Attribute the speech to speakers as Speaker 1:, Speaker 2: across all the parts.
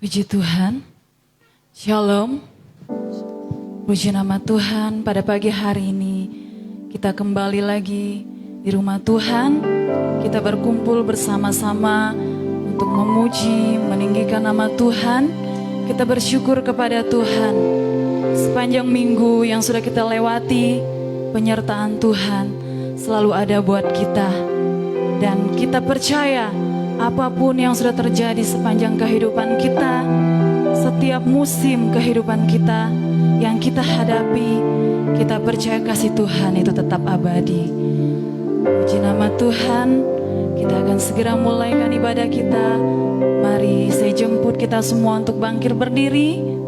Speaker 1: Puji Tuhan, Shalom, puji nama Tuhan. Pada pagi hari ini kita kembali lagi di rumah Tuhan. Kita berkumpul bersama-sama untuk memuji, meninggikan nama Tuhan. Kita bersyukur kepada Tuhan sepanjang minggu yang sudah kita lewati. Penyertaan Tuhan selalu ada buat kita, dan kita percaya apapun yang sudah terjadi sepanjang kehidupan kita, setiap musim kehidupan kita yang kita hadapi, kita percaya kasih Tuhan itu tetap abadi. Puji nama Tuhan, kita akan segera mulaikan ibadah kita. Mari saya jemput kita semua untuk bangkit berdiri.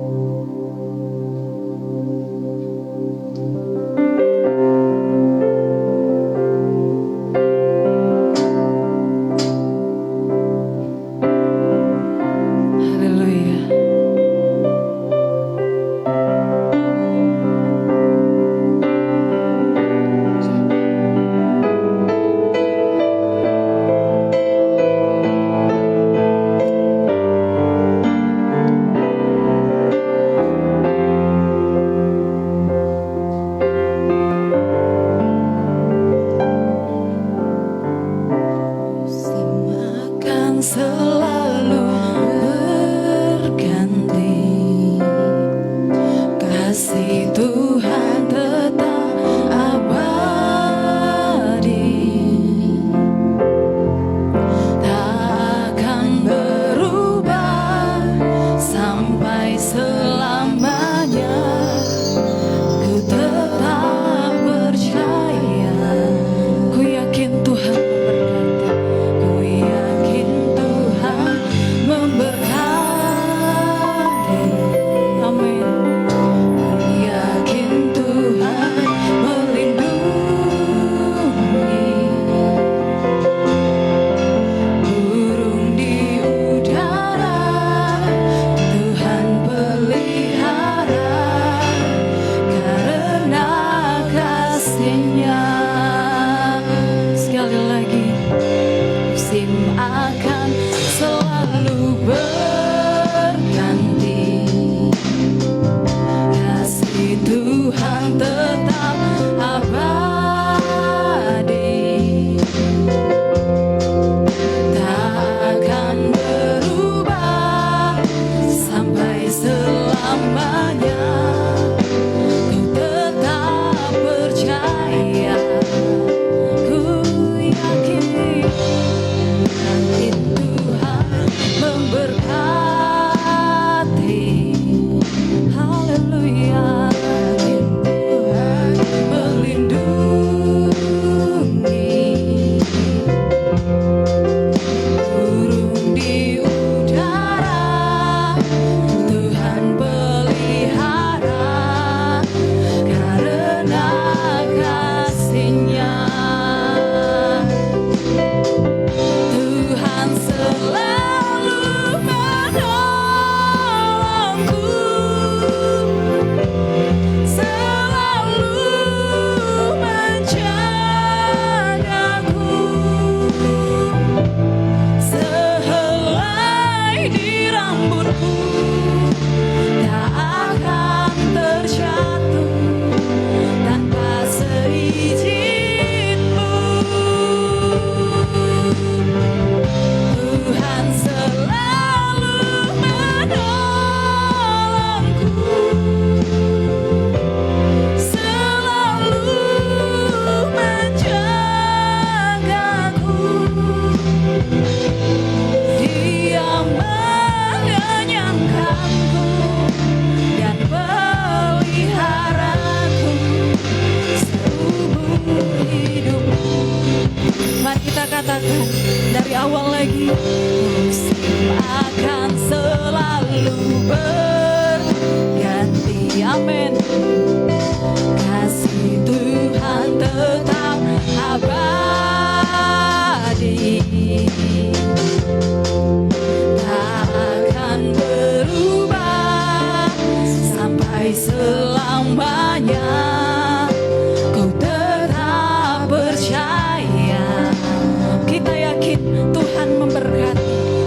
Speaker 2: Tuhan memberkati.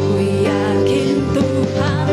Speaker 2: Ku yakin Tuhan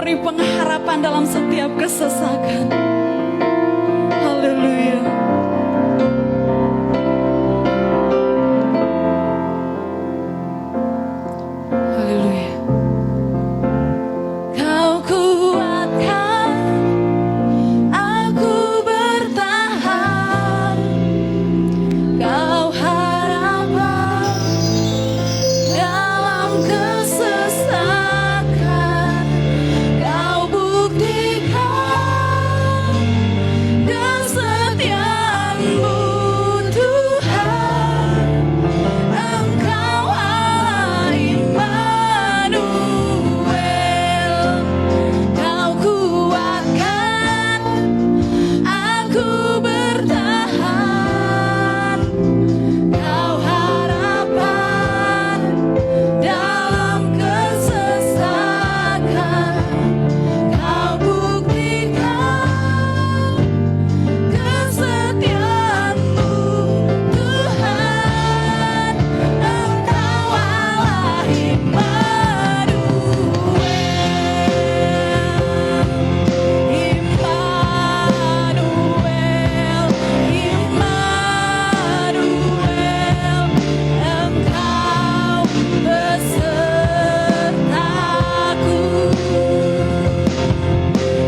Speaker 1: memberi pengharapan dalam setiap kesesakan. Haleluya. Haleluya. Kau kuatkan aku bertahan. Kau harapan dalam kesesakan. Kau buktikan kesetiaan-Mu Tuhan. Engkau Allah Immanuel. Kau kuatkan aku bertahan. Kau harapan dalam kesesakan. Kau buktikan kesetiaan-Mu Tuhan. Engkau Allah Immanuel. Immanuel, Immanuel, Engkau besertaku.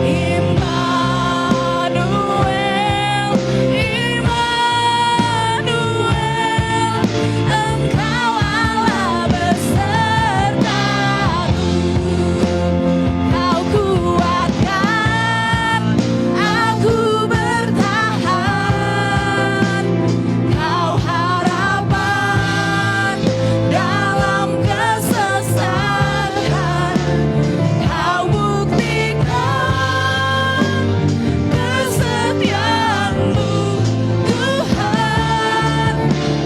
Speaker 1: Immanuel, Immanuel, Engkau Allah besertaku. Kau kuatkan aku bertahan. Kau harapan dalam kesesakan. Kau buktikan kesetiaan-Mu Tuhan.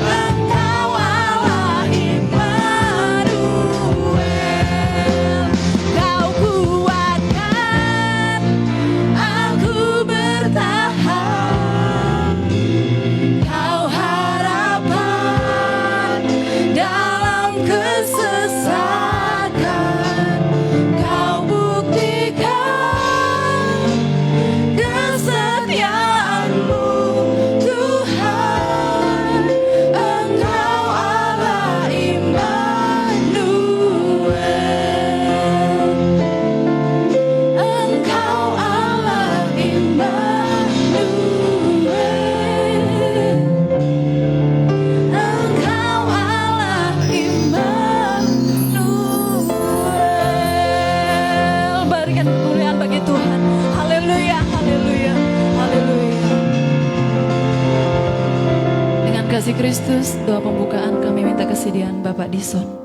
Speaker 1: Engkau Allah Immanuel. Kau kuatkan aku bertahan. Kau harapan dalam kesesakan. Kau buktikan kesetiaan-Mu Tuhan. Engkau Allah Immanuel. Engkau Allah Immanuel. Engkau Allah Immanuel. Berikan kemuliaan bagi Tuhan. Haleluya, haleluya, haleluya. Dengan kasih Kristus, doa pembukaan kami minta kesediaan Bapak Dison.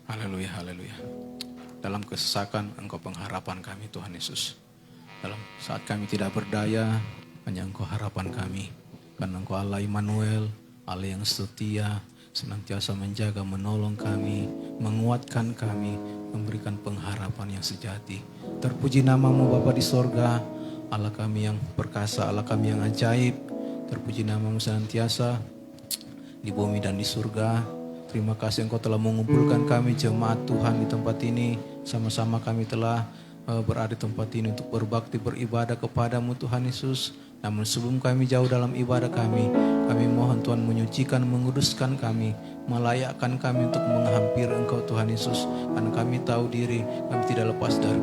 Speaker 2: Haleluya, haleluya. Dalam kesesakan Engkau pengharapan kami Tuhan Yesus. Dalam saat kami tidak berdaya, hanya Engkau harapan kami. Karena Engkau Allah Immanuel, Allah yang setia, senantiasa menjaga, menolong kami, menguatkan kami, memberikan pengharapan yang sejati. Terpuji nama-Mu Bapa di sorga, Allah kami yang perkasa, Allah kami yang ajaib. Terpuji nama-Mu senantiasa di bumi dan di surga. Terima kasih Engkau telah mengumpulkan kami jemaat Tuhan di tempat ini. Sama-sama kami telah berada di tempat ini untuk berbakti, beribadah kepada-Mu Tuhan Yesus. Namun sebelum kami jauh dalam ibadah kami mohon Tuhan menyucikan, menguduskan kami, melayakkan kami untuk menghampiri Engkau Tuhan Yesus. Karena kami tahu diri kami tidak lepas dari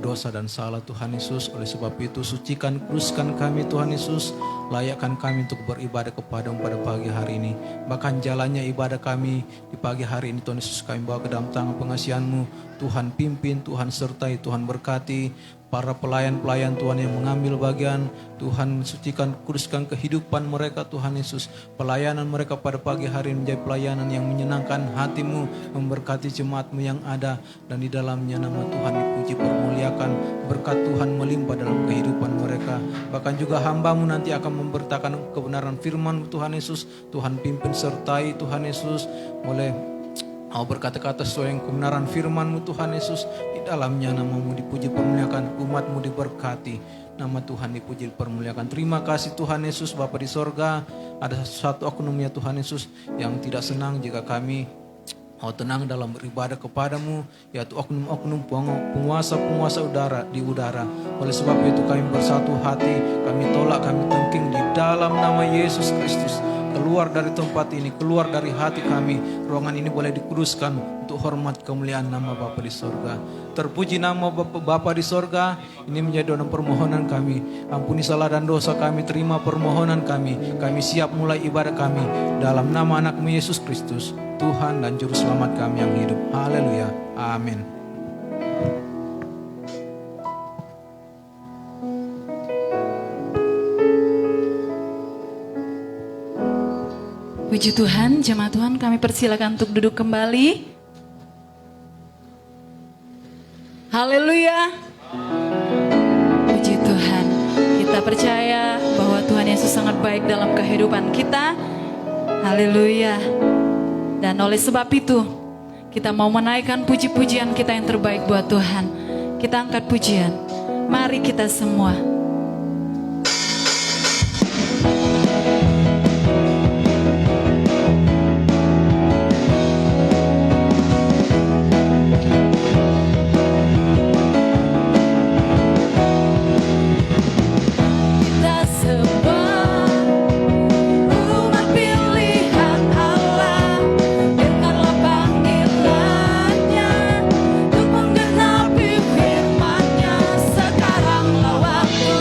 Speaker 2: dosa dan salah Tuhan Yesus. Oleh sebab itu sucikan, kuduskan kami Tuhan Yesus. Layakkan kami untuk beribadah kepada-Mu pada pagi hari ini. Bahkan jalannya ibadah kami di pagi hari ini Tuhan Yesus kami bawa ke dalam tangan pengasihan-Mu. Tuhan pimpin, Tuhan sertai, Tuhan berkati para pelayan-pelayan Tuhan yang mengambil bagian. Tuhan sucikan, kuduskan kehidupan mereka Tuhan Yesus. Pelayanan mereka pada pagi hari ini menjadi pelayanan yang menyenangkan hati-Mu, memberkati jemaat-Mu yang ada. Dan di dalamnya nama Tuhan dipuji, permuliakan, berkat Tuhan melimpah dalam kehidupan mereka. Bahkan juga hamba-Mu nanti akan memberitakan kebenaran firman Tuhan Yesus. Tuhan pimpin sertai Tuhan Yesus. Boleh mau berkata-kata sesuai yang kebenaran firman-Mu Tuhan Yesus. Di dalamnya nama-Mu dipuji permuliakan, umat-Mu diberkati. Nama Tuhan dipuji permuliakan. Terima kasih Tuhan Yesus Bapa di sorga. Ada satu oknum ya Tuhan Yesus yang tidak senang jika kami mau tenang dalam beribadah kepadamu, yaitu oknum-oknum penguasa-penguasa di udara. Oleh sebab itu kami bersatu hati, kami tolak, kami tengking di dalam nama Yesus Kristus. Keluar dari tempat ini, keluar dari hati kami. Ruangan ini boleh dikuduskan untuk hormat kemuliaan nama Bapa di sorga. Terpuji nama Bapa di sorga. Ini menjadi doa permohonan kami. Ampuni salah dan dosa kami, terima permohonan kami. Kami siap mulai ibadah kami dalam nama anak-Mu Yesus Kristus, Tuhan dan Juru Selamat kami yang hidup. Haleluya. Amin.
Speaker 1: Puji Tuhan, jemaat Tuhan, kami persilakan untuk duduk kembali. Haleluya. Puji Tuhan, kita percaya bahwa Tuhan Yesus sangat baik dalam kehidupan kita. Haleluya. Dan oleh sebab itu, kita mau menaikkan puji-pujian kita yang terbaik buat Tuhan. Kita angkat pujian. Mari kita semua.
Speaker 3: Sekarang waktu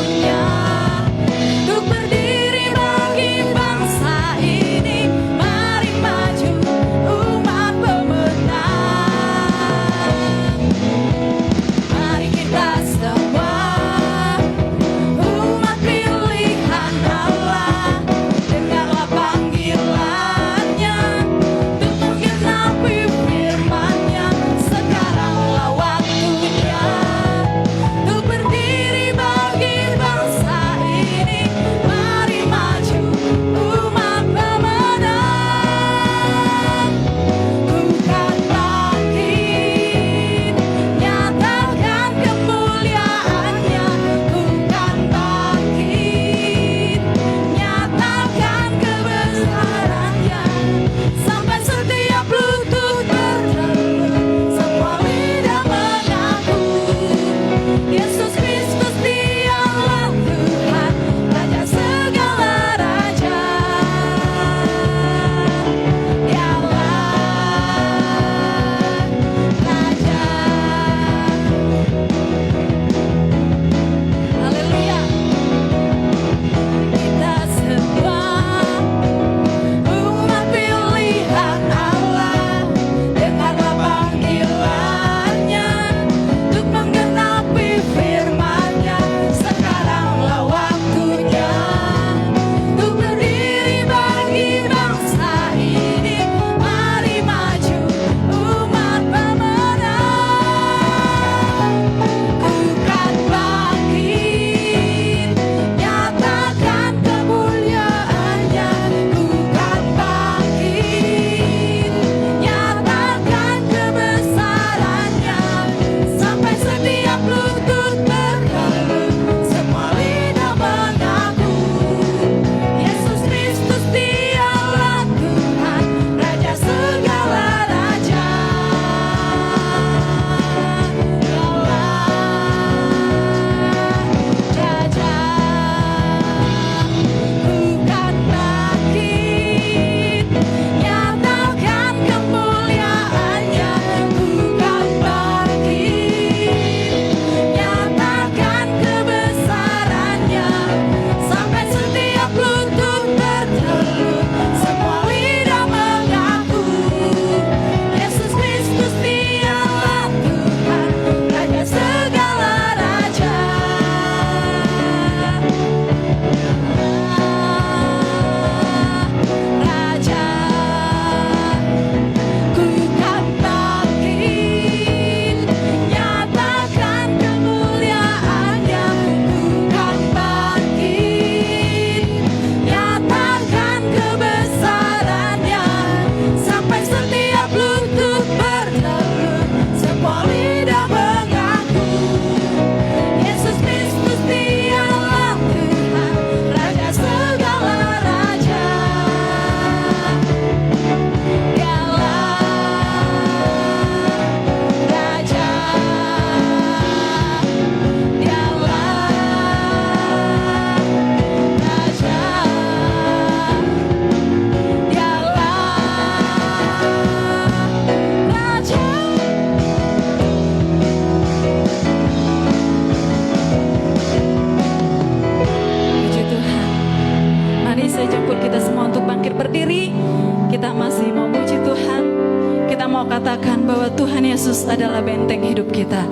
Speaker 1: bahwa Tuhan Yesus adalah benteng hidup kita.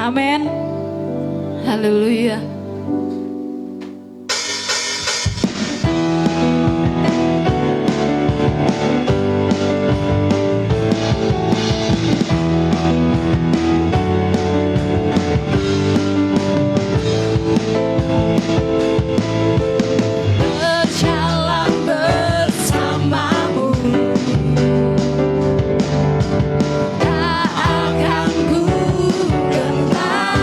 Speaker 1: Amin. Haleluya. Berjalan bersamamu, tak akan ku gentar.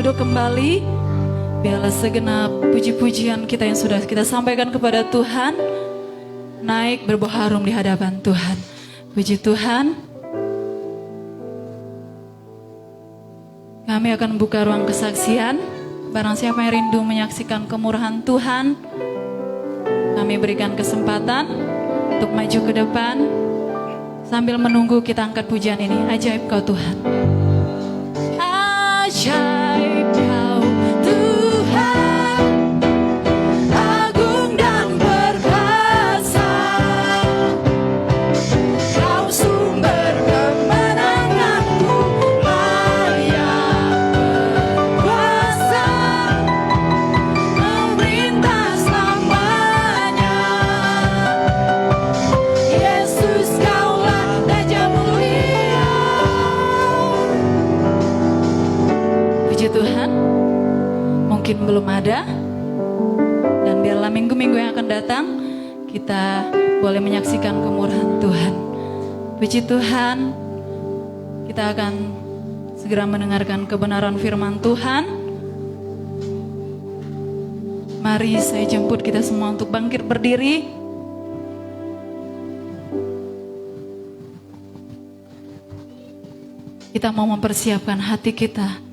Speaker 1: duduk kembali. Biarlah segenap puji-pujian kita yang sudah kita sampaikan kepada Tuhan naik berbau harum di hadapan Tuhan. Puji Tuhan. Kami akan buka ruang kesaksian. Barang siapa yang rindu menyaksikan kemurahan Tuhan, kami berikan kesempatan untuk maju ke depan. Sambil menunggu kita angkat pujian ini. Ajaib Kau Tuhan. Ajaib Kau Tuhan, agung dan perkasa. Kau sumber kemenanganku, layak berkuasa, memerintah selamanya. Yesus Kaulah Raja mulia. Puji Tuhan. Mungkin belum ada, dan biarlah minggu-minggu yang akan datang kita boleh menyaksikan kemurahan Tuhan. Puji Tuhan. Kita akan segera mendengarkan kebenaran firman Tuhan. Mari saya jemput kita semua untuk bangkit berdiri. Kita mau mempersiapkan hati kita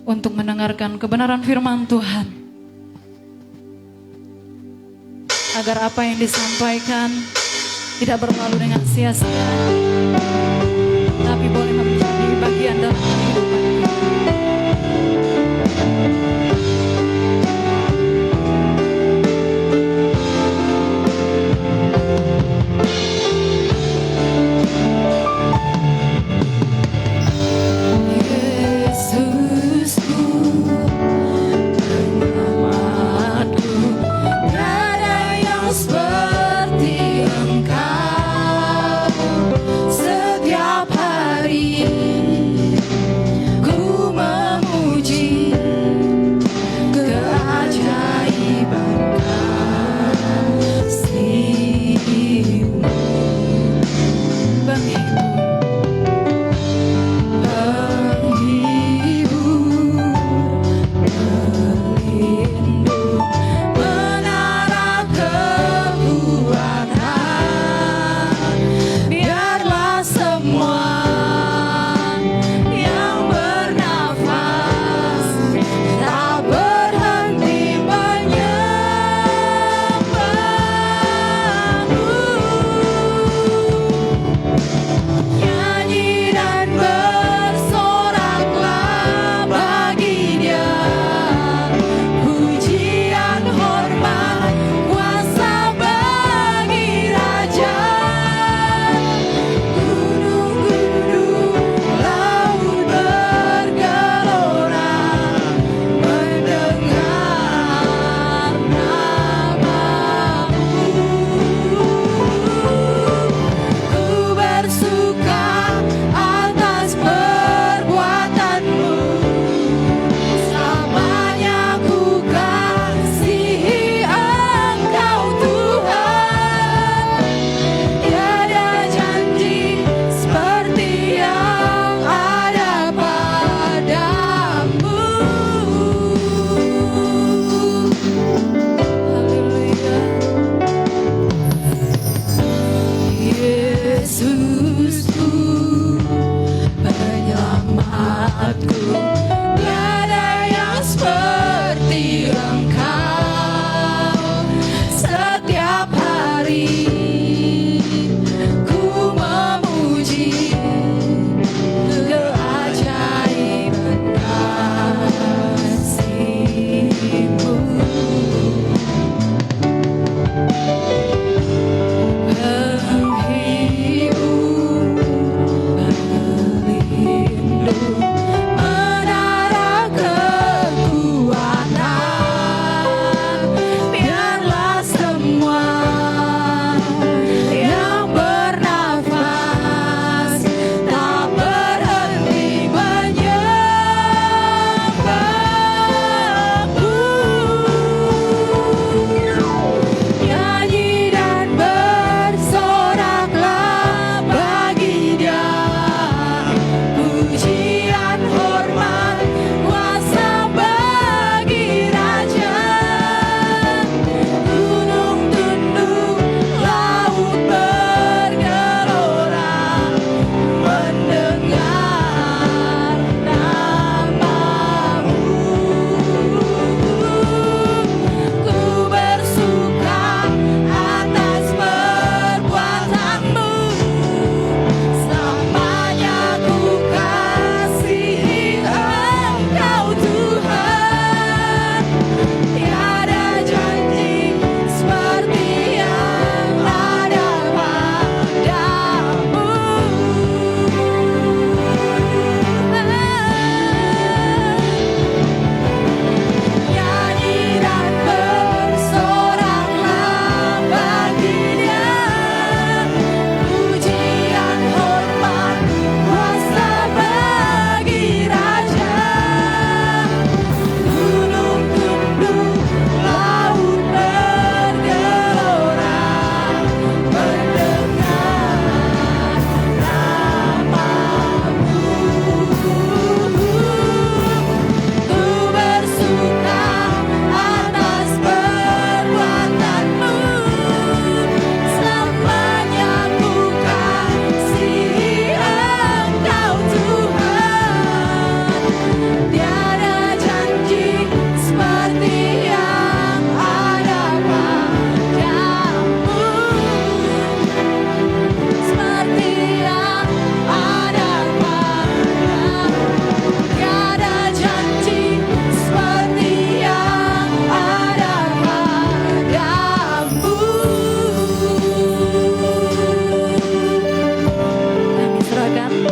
Speaker 1: untuk mendengarkan kebenaran firman Tuhan. Agar apa yang disampaikan tidak berlalu dengan sia-sia, tapi boleh menjadi bagian dalam kehidupan kita. Seperti Engkau,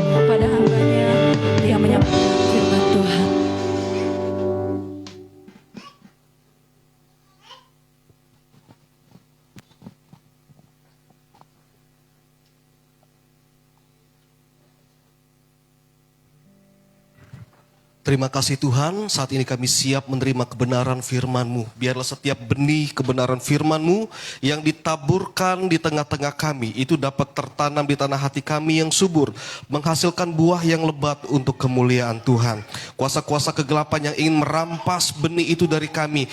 Speaker 1: pada hambanya yang menyampaikan firman Tuhan.
Speaker 3: Terima kasih Tuhan, saat ini kami siap menerima kebenaran firman-Mu. Biarlah setiap benih kebenaran firman-Mu yang ditaburkan di tengah-tengah kami, itu dapat tertanam di tanah hati kami yang subur, menghasilkan buah yang lebat untuk kemuliaan Tuhan. Kuasa-kuasa kegelapan yang ingin merampas benih itu dari kami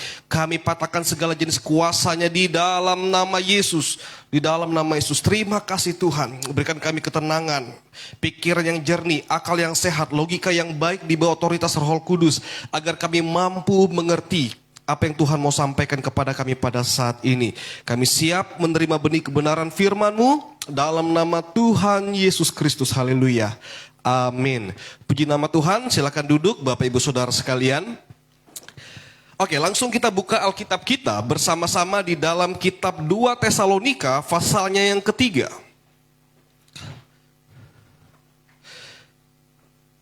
Speaker 3: patahkan segala jenis kuasanya di dalam nama Yesus. Di dalam nama Yesus, terima kasih Tuhan. Berikan kami ketenangan, pikiran yang jernih, akal yang sehat, logika yang baik di bawah otoritas Roh Kudus, agar kami mampu mengerti apa yang Tuhan mau sampaikan kepada kami pada saat ini. Kami siap menerima benih kebenaran firman-Mu dalam nama Tuhan Yesus Kristus. Haleluya. Amin. Puji nama Tuhan. Silakan duduk Bapak Ibu Saudara sekalian. Oke, langsung kita buka Alkitab kita bersama-sama di dalam kitab 2 Tesalonika pasalnya yang ketiga.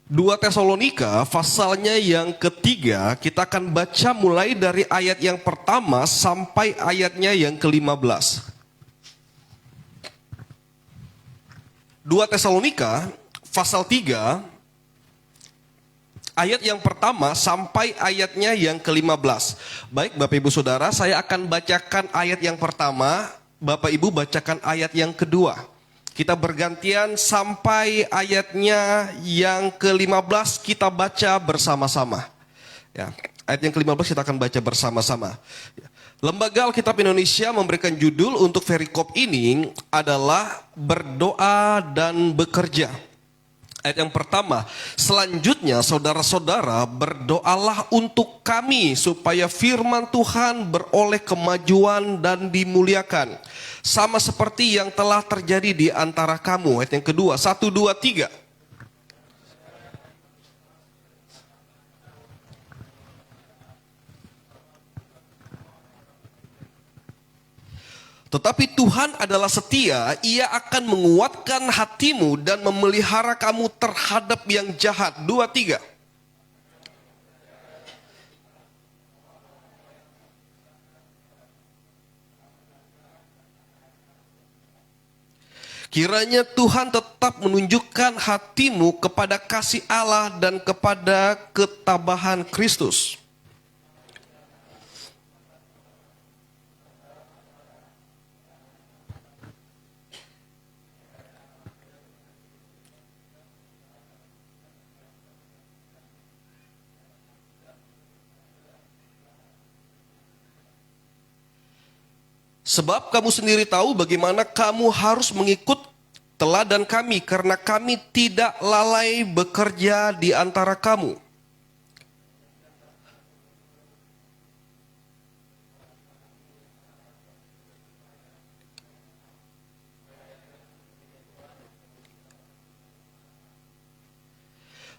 Speaker 3: 2 Tesalonika pasalnya yang ketiga, kita akan baca mulai dari ayat yang pertama sampai ayatnya yang ke-15. 2 Tesalonika pasal 3 ayat yang pertama sampai ayatnya yang ke-15. Baik Bapak Ibu Saudara, saya akan bacakan ayat yang pertama, Bapak Ibu bacakan ayat yang kedua. Kita bergantian sampai ayatnya yang ke-15 kita baca bersama-sama. Ya, ayat yang ke-15 kita akan baca bersama-sama. Lembaga Alkitab Indonesia memberikan judul untuk perikop ini adalah berdoa dan bekerja. Ayat yang pertama, selanjutnya saudara-saudara berdoalah untuk kami supaya firman Tuhan beroleh kemajuan dan dimuliakan. Sama seperti yang telah terjadi di antara kamu. Ayat yang kedua, 1, 2, 3. Tetapi Tuhan adalah setia, Ia akan menguatkan hatimu dan memelihara kamu terhadap yang jahat. 2, 3. Kiranya Tuhan tetap menunjukkan hatimu kepada kasih Allah dan kepada ketabahan Kristus. Sebab kamu sendiri tahu bagaimana kamu harus mengikut teladan kami, karena kami tidak lalai bekerja di antara kamu.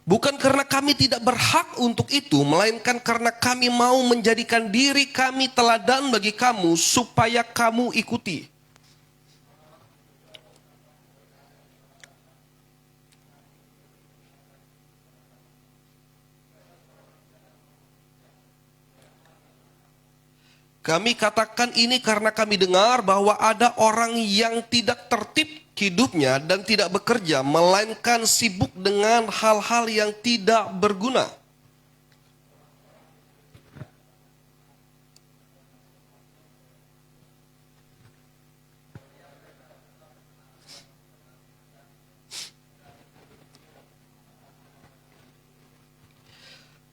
Speaker 3: Bukan karena kami tidak berhak untuk itu, melainkan karena kami mau menjadikan diri kami teladan bagi kamu supaya kamu ikuti. Kami katakan ini karena kami dengar bahwa ada orang yang tidak tertib hidupnya dan tidak bekerja, melainkan sibuk dengan hal-hal yang tidak berguna.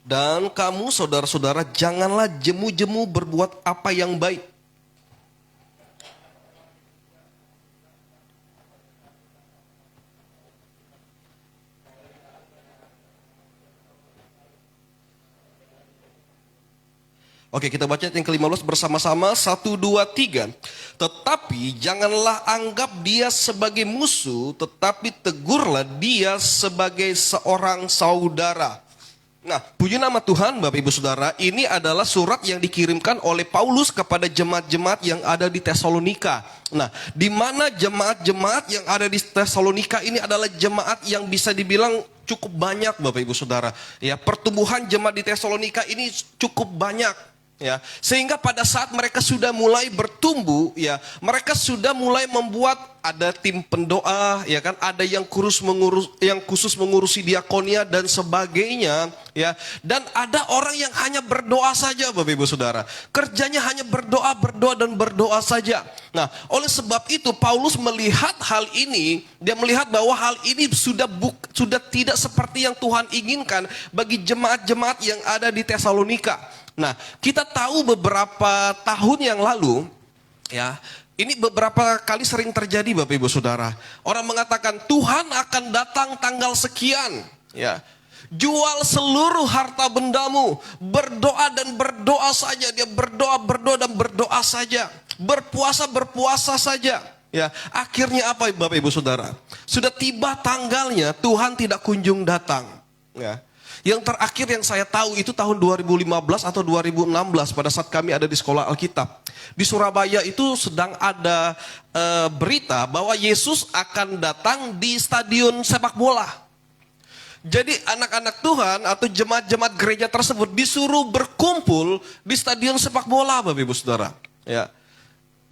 Speaker 3: Dan kamu saudara-saudara janganlah jemu-jemu berbuat apa yang baik. Oke, kita baca yang ke-15 bersama-sama. 1, 2, 3. Tetapi janganlah anggap dia sebagai musuh, tetapi tegurlah dia sebagai seorang saudara. Nah, puji nama Tuhan Bapak Ibu Saudara, ini adalah surat yang dikirimkan oleh Paulus kepada jemaat-jemaat yang ada di Tesalonika. Nah, di mana jemaat-jemaat yang ada di Tesalonika ini adalah jemaat yang bisa dibilang cukup banyak Bapak Ibu Saudara. Ya, pertumbuhan jemaat di Tesalonika ini cukup banyak. Ya, sehingga pada saat mereka sudah mulai bertumbuh, ya, mereka sudah mulai membuat ada tim pendoa, ya kan, ada yang khusus mengurusi diakonia dan sebagainya, ya, dan ada orang yang hanya berdoa saja, Bapak Ibu Saudara, kerjanya hanya berdoa dan berdoa saja. Nah, oleh sebab itu Paulus melihat hal ini, dia melihat bahwa hal ini sudah tidak seperti yang Tuhan inginkan bagi jemaat-jemaat yang ada di Tesalonika. Nah, kita tahu beberapa tahun yang lalu, ya, ini beberapa kali sering terjadi Bapak Ibu Saudara. Orang mengatakan Tuhan akan datang tanggal sekian, ya. Jual seluruh harta bendamu, berdoa dan berdoa saja. Dia berdoa dan berdoa saja. Berpuasa saja. Ya, akhirnya apa Bapak Ibu Saudara? Sudah tiba tanggalnya, Tuhan tidak kunjung datang, ya. Yang terakhir yang saya tahu itu tahun 2015 atau 2016 pada saat kami ada di sekolah Alkitab. Di Surabaya itu sedang ada berita bahwa Yesus akan datang di stadion sepak bola. Jadi anak-anak Tuhan atau jemaat-jemaat gereja tersebut disuruh berkumpul di stadion sepak bola Bapak Ibu Saudara. Ya.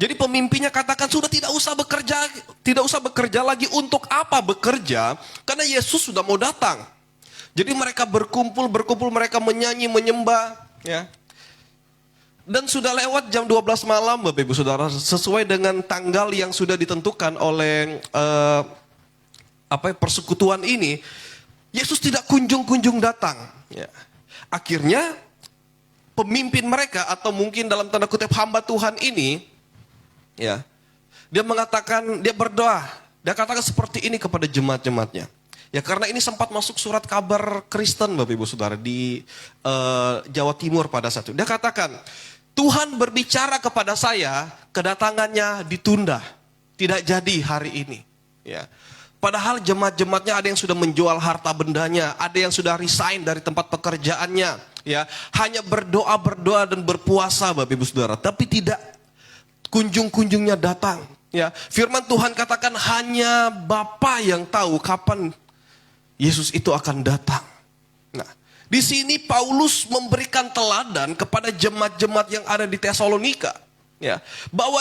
Speaker 3: Jadi pemimpinnya katakan sudah tidak usah bekerja lagi. Untuk apa bekerja? Karena Yesus sudah mau datang. Jadi mereka berkumpul, mereka menyanyi, menyembah, ya. Dan sudah lewat jam 12 malam Bapak Ibu Saudara, sesuai dengan tanggal yang sudah ditentukan oleh persekutuan ini, Yesus tidak kunjung datang, ya. Akhirnya pemimpin mereka atau mungkin dalam tanda kutip hamba Tuhan ini, ya, dia mengatakan, dia berdoa, dia katakan seperti ini kepada jemaat-jemaatnya. Ya, karena ini sempat masuk surat kabar Kristen Bapak Ibu Saudara di Jawa Timur pada saat itu. Dia katakan, Tuhan berbicara kepada saya, kedatangannya ditunda, tidak jadi hari ini. Ya. Padahal jemaat-jemaatnya ada yang sudah menjual harta bendanya, ada yang sudah resign dari tempat pekerjaannya, ya, hanya berdoa dan berpuasa Bapak Ibu Saudara, tapi tidak kunjungnya datang. Ya, firman Tuhan katakan hanya Bapa yang tahu kapan Yesus itu akan datang. Nah, di sini Paulus memberikan teladan kepada jemaat-jemaat yang ada di Tesalonika, ya, bahwa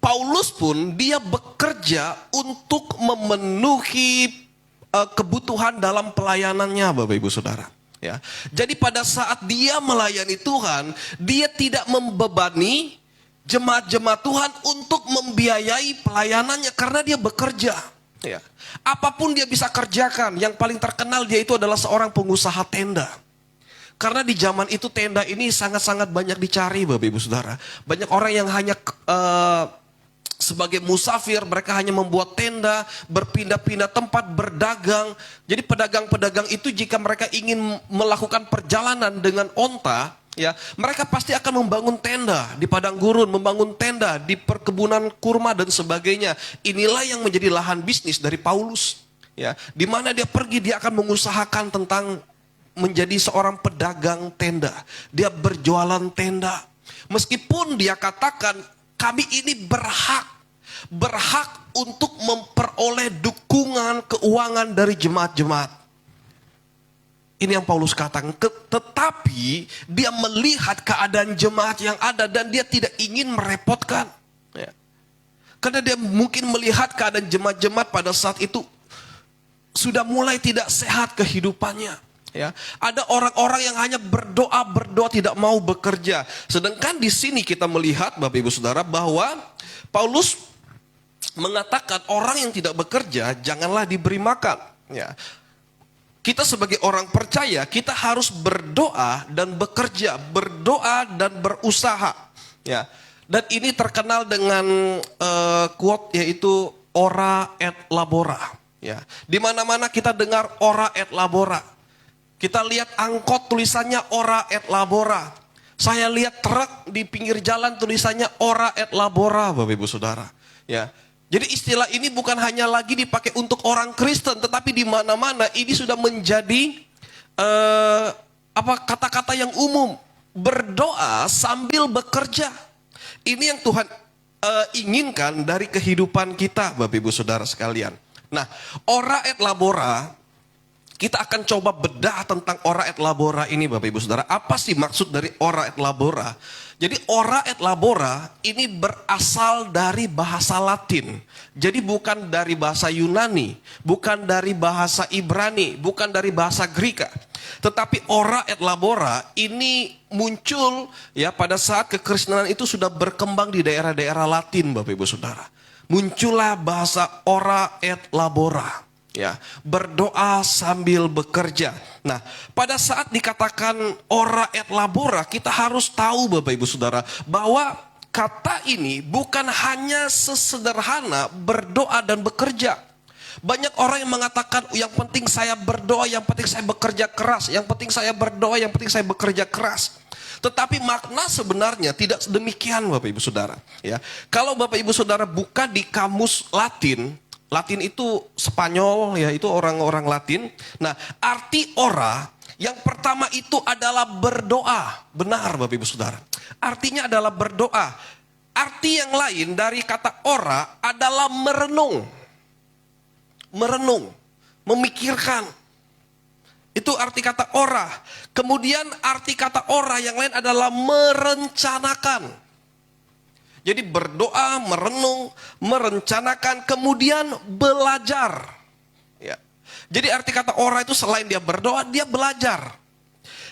Speaker 3: Paulus pun dia bekerja untuk memenuhi kebutuhan dalam pelayanannya Bapak Ibu Saudara. Ya, jadi pada saat dia melayani Tuhan, dia tidak membebani jemaat-jemaat Tuhan untuk membiayai pelayanannya karena dia bekerja. Ya. Apapun dia bisa kerjakan, yang paling terkenal dia itu adalah seorang pengusaha tenda. Karena di zaman itu tenda ini sangat-sangat banyak dicari Bapak Ibu Saudara. Banyak orang yang hanya sebagai musafir, mereka hanya membuat tenda, berpindah-pindah tempat, berdagang. Jadi pedagang-pedagang itu jika mereka ingin melakukan perjalanan dengan onta, ya, mereka pasti akan membangun tenda di padang gurun, membangun tenda di perkebunan kurma dan sebagainya. Inilah yang menjadi lahan bisnis dari Paulus, ya, di mana dia pergi, dia akan mengusahakan tentang menjadi seorang pedagang tenda. Dia berjualan tenda. Meskipun dia katakan kami ini berhak untuk memperoleh dukungan keuangan dari jemaat-jemaat. Ini yang Paulus katakan, tetapi dia melihat keadaan jemaat yang ada dan dia tidak ingin merepotkan. Ya. Karena dia mungkin melihat keadaan jemaat-jemaat pada saat itu sudah mulai tidak sehat kehidupannya. Ya. Ada orang-orang yang hanya berdoa tidak mau bekerja. Sedangkan di sini kita melihat Bapak Ibu Saudara bahwa Paulus mengatakan orang yang tidak bekerja janganlah diberi makan. Ya. Kita sebagai orang percaya, kita harus berdoa dan bekerja, berdoa dan berusaha. Ya. Dan ini terkenal dengan quote yaitu ora et labora. Ya. Di mana-mana kita dengar ora et labora. Kita lihat angkot tulisannya ora et labora. Saya lihat truk di pinggir jalan tulisannya ora et labora, Bapak Ibu Saudara. Ya. Jadi istilah ini bukan hanya lagi dipakai untuk orang Kristen, tetapi di mana-mana ini sudah menjadi kata-kata yang umum, berdoa sambil bekerja. Ini yang Tuhan inginkan dari kehidupan kita, Bapak Ibu Saudara sekalian. Nah, ora et labora, kita akan coba bedah tentang ora et labora ini, Bapak Ibu Saudara. Apa sih maksud dari ora et labora? Jadi ora et labora ini berasal dari bahasa Latin. Jadi bukan dari bahasa Yunani, bukan dari bahasa Ibrani, bukan dari bahasa Greka. Tetapi ora et labora ini muncul ya pada saat kekristenan itu sudah berkembang di daerah-daerah Latin, Bapak Ibu Saudara. Muncullah bahasa ora et labora. Ya, berdoa sambil bekerja. Nah, pada saat dikatakan ora et labora, kita harus tahu Bapak Ibu Saudara bahwa kata ini bukan hanya sesederhana berdoa dan bekerja. Banyak orang yang mengatakan yang penting saya berdoa, yang penting saya bekerja keras, yang penting saya berdoa, yang penting saya bekerja keras. Tetapi makna sebenarnya tidak demikian Bapak Ibu Saudara. Ya, kalau Bapak Ibu Saudara buka di kamus Latin, Latin itu Spanyol ya, itu orang-orang Latin. Nah, arti ora yang pertama itu adalah berdoa. Benar Bapak Ibu Saudara. Artinya adalah berdoa. Arti yang lain dari kata ora adalah merenung. Merenung, memikirkan. Itu arti kata ora. Kemudian arti kata ora yang lain adalah merencanakan. Jadi berdoa, merenung, merencanakan, kemudian belajar. Ya. Jadi arti kata ora itu selain dia berdoa, dia belajar.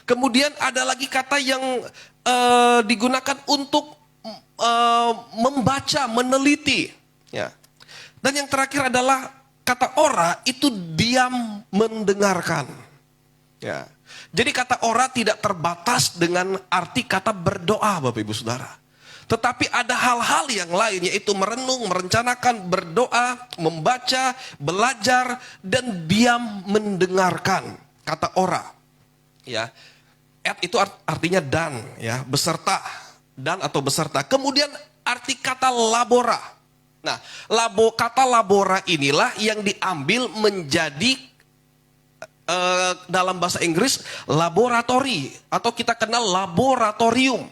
Speaker 3: Kemudian ada lagi kata yang digunakan untuk membaca, meneliti. Ya. Dan yang terakhir adalah kata ora itu diam mendengarkan. Ya. Jadi kata ora tidak terbatas dengan arti kata berdoa Bapak Ibu Saudara. Tetapi ada hal-hal yang lain, yaitu merenung, merencanakan, berdoa, membaca, belajar, dan diam mendengarkan. Kata ora. Ya. Et itu artinya dan, ya, beserta. Dan atau beserta. Kemudian arti kata labora. Nah, kata labora inilah yang diambil menjadi dalam bahasa Inggris laboratori. Atau kita kenal laboratorium.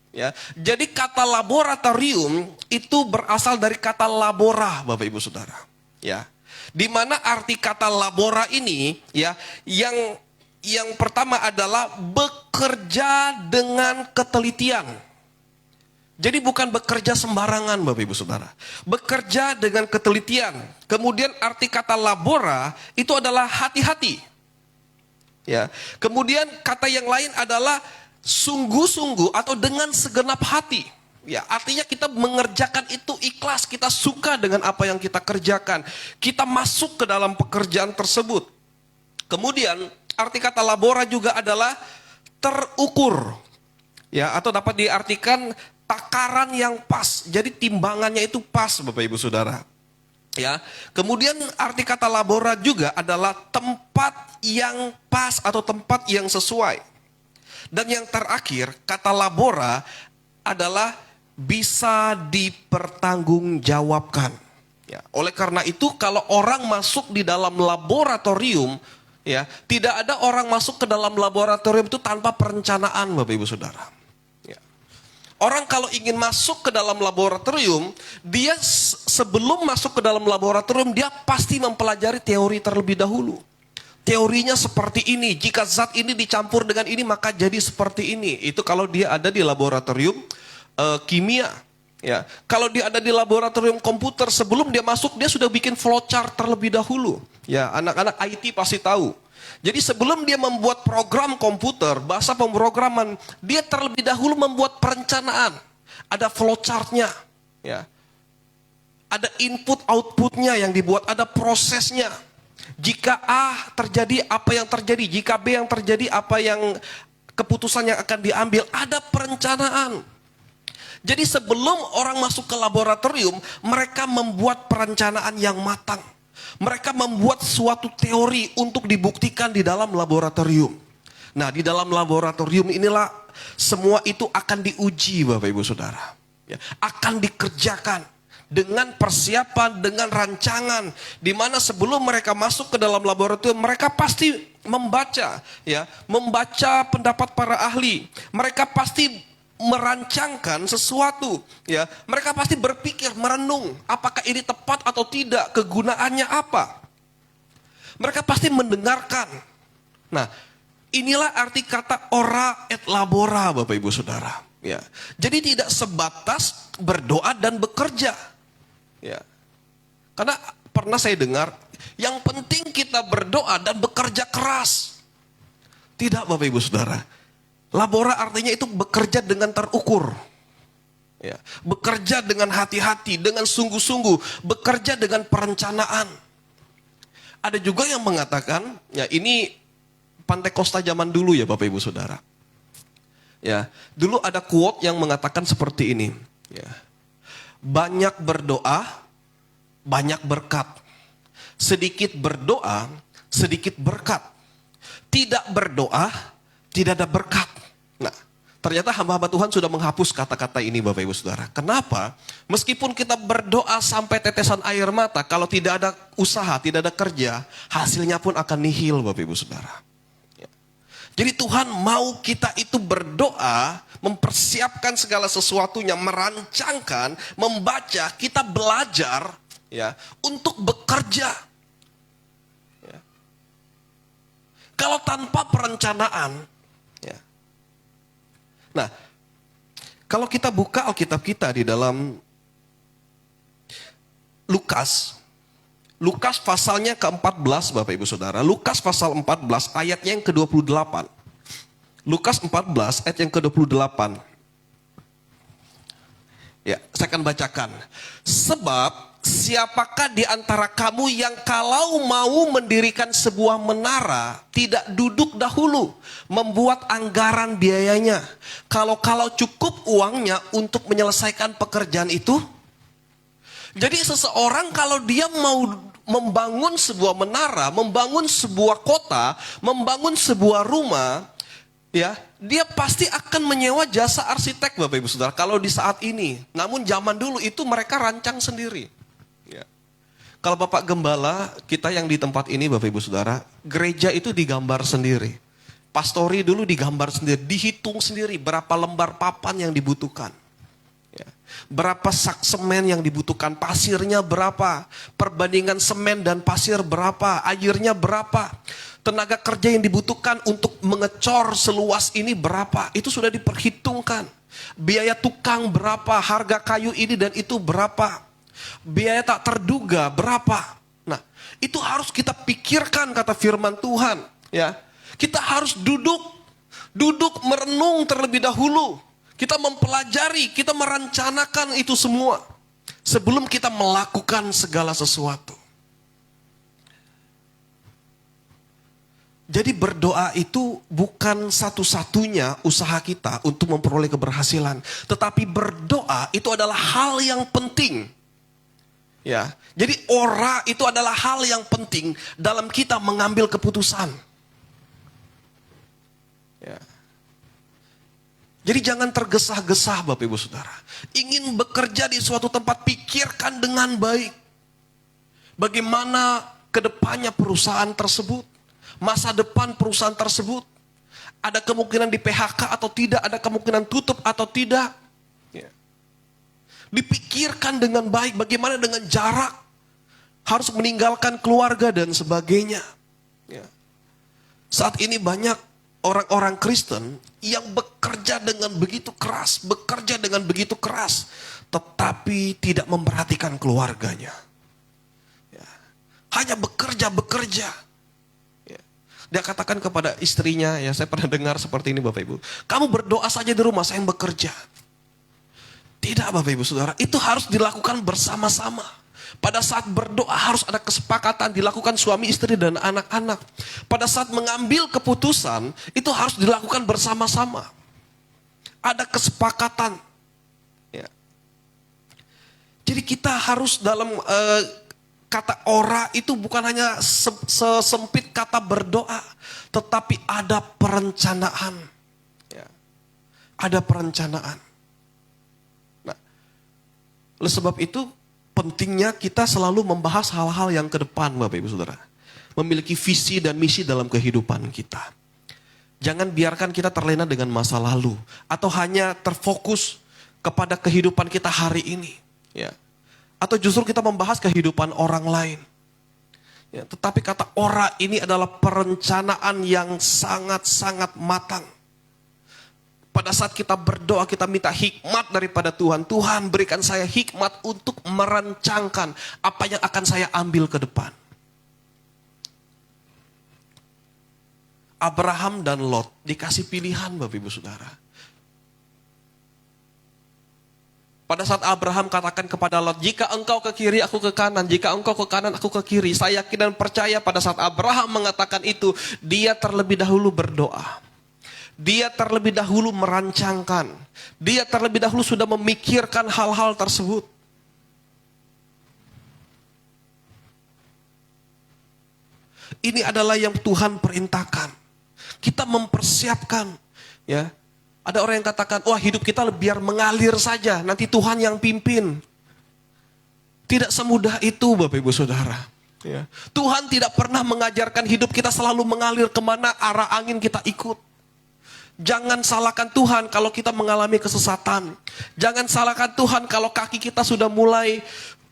Speaker 3: Ya, jadi kata laboratorium itu berasal dari kata labora, Bapak Ibu Saudara. Ya, di mana arti kata labora ini, ya, yang pertama adalah bekerja dengan ketelitian. Jadi bukan bekerja sembarangan, Bapak Ibu Saudara. Bekerja dengan ketelitian. Kemudian arti kata labora itu adalah hati-hati. Ya, kemudian kata yang lain adalah sungguh-sungguh atau dengan segenap hati. Ya, artinya kita mengerjakan itu ikhlas, kita suka dengan apa yang kita kerjakan. Kita masuk ke dalam pekerjaan tersebut. Kemudian arti kata labora juga adalah terukur. Ya, atau dapat diartikan takaran yang pas. Jadi timbangannya itu pas Bapak Ibu Saudara. Ya. Kemudian arti kata labora juga adalah tempat yang pas atau tempat yang sesuai. Dan yang terakhir, kata labora adalah bisa dipertanggungjawabkan. Ya, oleh karena itu kalau orang masuk di dalam laboratorium, ya, tidak ada orang masuk ke dalam laboratorium itu tanpa perencanaan Bapak Ibu Saudara. Ya. Orang kalau ingin masuk ke dalam laboratorium, dia sebelum masuk ke dalam laboratorium, dia pasti mempelajari teori terlebih dahulu. Teorinya seperti ini, jika zat ini dicampur dengan ini maka jadi seperti ini. Itu kalau dia ada di laboratorium kimia. Ya, kalau dia ada di laboratorium komputer, sebelum dia masuk dia sudah bikin flowchart terlebih dahulu. Ya, anak-anak IT pasti tahu. Jadi sebelum dia membuat program komputer, bahasa pemrograman, dia terlebih dahulu membuat perencanaan. Ada flowchartnya. Ya. Ada input outputnya yang dibuat, ada prosesnya. Jika A terjadi, apa yang terjadi? Jika B yang terjadi, apa yang keputusan yang akan diambil? Ada perencanaan. Jadi sebelum orang masuk ke laboratorium, mereka membuat perencanaan yang matang. Mereka membuat suatu teori untuk dibuktikan di dalam laboratorium. Nah, di dalam laboratorium inilah semua itu akan diuji Bapak Ibu Saudara. Ya, akan dikerjakan. Dengan persiapan, dengan rancangan, di mana sebelum mereka masuk ke dalam laboratorium, mereka pasti membaca pendapat para ahli. Mereka pasti merancangkan sesuatu, ya. Mereka pasti berpikir, merenung, apakah ini tepat atau tidak, kegunaannya apa. Mereka pasti mendengarkan. Nah, inilah arti kata ora et labora, Bapak Ibu Saudara. Ya, jadi tidak sebatas berdoa dan bekerja. Ya, karena pernah saya dengar, yang penting kita berdoa dan bekerja keras. Tidak, Bapak Ibu Saudara. Labora artinya itu bekerja dengan terukur. Ya, bekerja dengan hati-hati, dengan sungguh-sungguh, bekerja dengan perencanaan. Ada juga yang mengatakan, ya ini Pantekosta zaman dulu ya Bapak Ibu Saudara. Ya, dulu ada quote yang mengatakan seperti ini. Ya, banyak berdoa, banyak berkat. Sedikit berdoa, sedikit berkat. Tidak berdoa, tidak ada berkat. Nah, ternyata hamba-hamba Tuhan sudah menghapus kata-kata ini Bapak Ibu Saudara. Kenapa? Meskipun kita berdoa sampai tetesan air mata, kalau tidak ada usaha, tidak ada kerja, hasilnya pun akan nihil Bapak Ibu Saudara. Ya. Jadi Tuhan mau kita itu berdoa, mempersiapkan segala sesuatunya, merancangkan, membaca, kita belajar ya untuk bekerja. Ya. Kalau tanpa perencanaan, ya. Nah, kalau kita buka Alkitab kita di dalam Lukas pasalnya ke-14 Bapak Ibu Saudara. Lukas pasal 14 ayatnya yang ke-28. Lukas 14 ayat yang ke-28. Ya, saya akan bacakan. Sebab siapakah di antara kamu yang kalau mau mendirikan sebuah menara tidak duduk dahulu membuat anggaran biayanya. Kalau cukup uangnya untuk menyelesaikan pekerjaan itu. Jadi seseorang kalau dia mau membangun sebuah menara, membangun sebuah kota, membangun sebuah rumah, ya, dia pasti akan menyewa jasa arsitek Bapak Ibu Saudara kalau di saat ini. Namun zaman dulu itu mereka rancang sendiri. Ya. Kalau Bapak Gembala, kita yang di tempat ini Bapak Ibu Saudara, gereja itu digambar sendiri. Pastori dulu digambar sendiri, dihitung sendiri berapa lembar papan yang dibutuhkan. Ya. Berapa sak semen yang dibutuhkan, pasirnya berapa, perbandingan semen dan pasir berapa, airnya berapa, tenaga kerja yang dibutuhkan untuk mengecor seluas ini berapa, itu sudah diperhitungkan. Biaya tukang berapa, harga kayu ini dan itu berapa, biaya tak terduga berapa. Nah, itu harus kita pikirkan kata firman Tuhan. Ya, kita harus duduk merenung terlebih dahulu. Kita mempelajari, kita merencanakan itu semua sebelum kita melakukan segala sesuatu. Jadi berdoa itu bukan satu-satunya usaha kita untuk memperoleh keberhasilan, tetapi berdoa itu adalah hal yang penting. Ya, jadi ora itu adalah hal yang penting dalam kita mengambil keputusan. Ya. Jadi jangan tergesa-gesa Bapak Ibu Saudara. Ingin bekerja di suatu tempat, pikirkan dengan baik. Bagaimana kedepannya perusahaan tersebut. Masa depan perusahaan tersebut. Ada kemungkinan di PHK atau tidak, ada kemungkinan tutup atau tidak. Ya. Dipikirkan dengan baik, bagaimana dengan jarak. Harus meninggalkan keluarga dan sebagainya. Ya. Saat ini banyak orang-orang Kristen yang bekerja dengan begitu keras, tetapi tidak memperhatikan keluarganya. Ya. Hanya bekerja. Ya. Dia katakan kepada istrinya, ya saya pernah dengar seperti ini Bapak Ibu, kamu berdoa saja di rumah, saya yang bekerja. Tidak Bapak Ibu Saudara, itu harus dilakukan bersama-sama. Pada saat berdoa harus ada kesepakatan dilakukan suami istri dan anak-anak. Pada saat mengambil keputusan itu harus dilakukan bersama-sama. Ada kesepakatan. Ya. Jadi kita harus dalam kata ora itu bukan hanya sesempit kata berdoa, tetapi ada perencanaan. Ya. Ada perencanaan. Nah, oleh sebab itu pentingnya kita selalu membahas hal-hal yang ke depan Bapak Ibu Saudara. memiliki visi dan misi dalam kehidupan kita. Jangan biarkan kita terlena dengan masa lalu atau hanya terfokus kepada kehidupan kita hari ini, ya. Atau justru kita membahas kehidupan orang lain. Ya, tetapi kata ora ini adalah perencanaan yang sangat-sangat matang. Pada saat kita berdoa, kita minta hikmat daripada Tuhan. Tuhan, berikan saya hikmat untuk merancangkan apa yang akan saya ambil ke depan. Abraham dan Lot dikasih pilihan, Bapak Ibu Saudara. Pada saat Abraham katakan kepada Lot, jika engkau ke kiri, aku ke kanan. Jika engkau ke kanan, aku ke kiri. Saya yakin dan percaya pada saat Abraham mengatakan itu, dia terlebih dahulu berdoa. Dia terlebih dahulu merancangkan. Dia terlebih dahulu sudah memikirkan hal-hal tersebut. Ini adalah yang Tuhan perintahkan. Kita mempersiapkan, ya. Ada orang yang katakan, wah hidup kita biar mengalir saja, nanti Tuhan yang pimpin. Tidak semudah itu, Bapak Ibu Saudara. Ya. Tuhan tidak pernah mengajarkan hidup kita selalu mengalir kemana arah angin kita ikut. Jangan salahkan Tuhan kalau kita mengalami kesesatan. Jangan salahkan Tuhan kalau kaki kita sudah mulai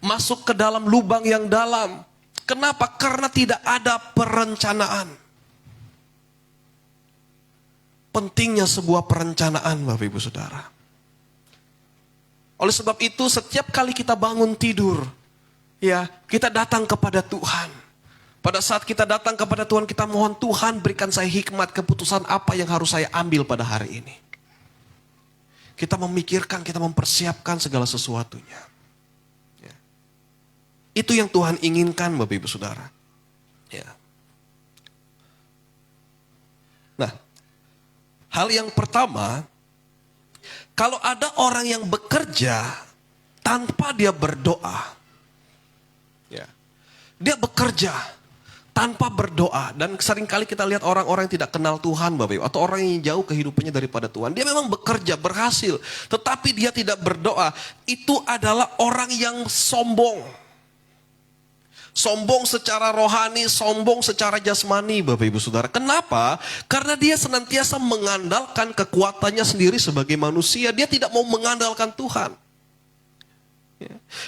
Speaker 3: masuk ke dalam lubang yang dalam. Kenapa? Karena tidak ada perencanaan. Pentingnya sebuah perencanaan, Bapak Ibu Saudara. Oleh sebab itu, setiap kali kita bangun tidur, ya, kita datang kepada Tuhan. Pada saat kita datang kepada Tuhan, kita mohon Tuhan berikan saya hikmat keputusan apa yang harus saya ambil pada hari ini. Kita memikirkan, kita mempersiapkan segala sesuatunya. Ya. Itu yang Tuhan inginkan, Bapak Ibu Saudara. Ya. Nah, hal yang pertama, kalau ada orang yang bekerja tanpa dia berdoa, ya, dia bekerja tanpa berdoa, dan seringkali kita lihat orang-orang yang tidak kenal Tuhan, Bapak Ibu, atau orang yang jauh kehidupannya daripada Tuhan. Dia memang bekerja, berhasil, tetapi dia tidak berdoa. Itu adalah orang yang sombong. Sombong secara rohani, sombong secara jasmani, Bapak Ibu Saudara. Kenapa? Karena dia senantiasa mengandalkan kekuatannya sendiri sebagai manusia. Dia tidak mau mengandalkan Tuhan.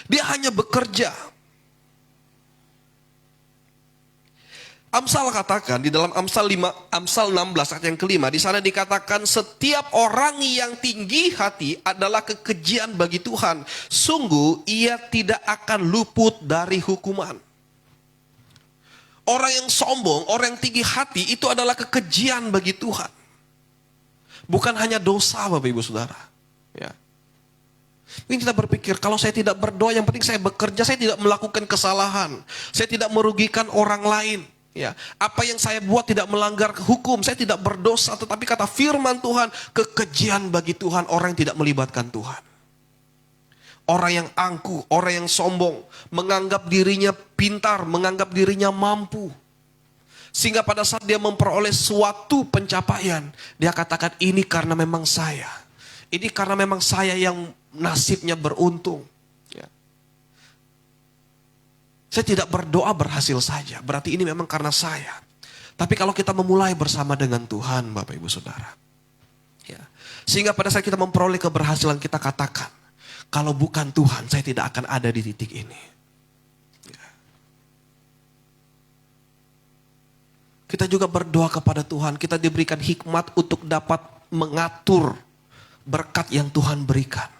Speaker 3: Dia hanya bekerja. Amsal katakan di dalam Amsal 16 ayat yang kelima, di sana dikatakan setiap orang yang tinggi hati adalah kekejian bagi Tuhan. Sungguh ia tidak akan luput dari hukuman. Orang yang sombong, orang yang tinggi hati itu adalah kekejian bagi Tuhan. Bukan hanya dosa, Bapak Ibu Saudara. Ya. Mungkin kita berpikir, kalau saya tidak berdoa, yang penting saya bekerja, saya tidak melakukan kesalahan. Saya tidak merugikan orang lain. Ya, apa yang saya buat tidak melanggar hukum, saya tidak berdosa, tetapi kata firman Tuhan, kekejian bagi Tuhan orang yang tidak melibatkan Tuhan. Orang yang angkuh, orang yang sombong, menganggap dirinya pintar, menganggap dirinya mampu. Sehingga pada saat dia memperoleh suatu pencapaian, dia katakan ini karena memang saya. Ini karena memang saya yang nasibnya beruntung. Saya tidak berdoa berhasil saja. Berarti ini memang karena saya. Tapi kalau kita memulai bersama dengan Tuhan, Bapak Ibu Saudara. Ya. Sehingga pada saat kita memperoleh keberhasilan, kita katakan, kalau bukan Tuhan, saya tidak akan ada di titik ini. Ya. Kita juga berdoa kepada Tuhan. Kita diberikan hikmat untuk dapat mengatur berkat yang Tuhan berikan.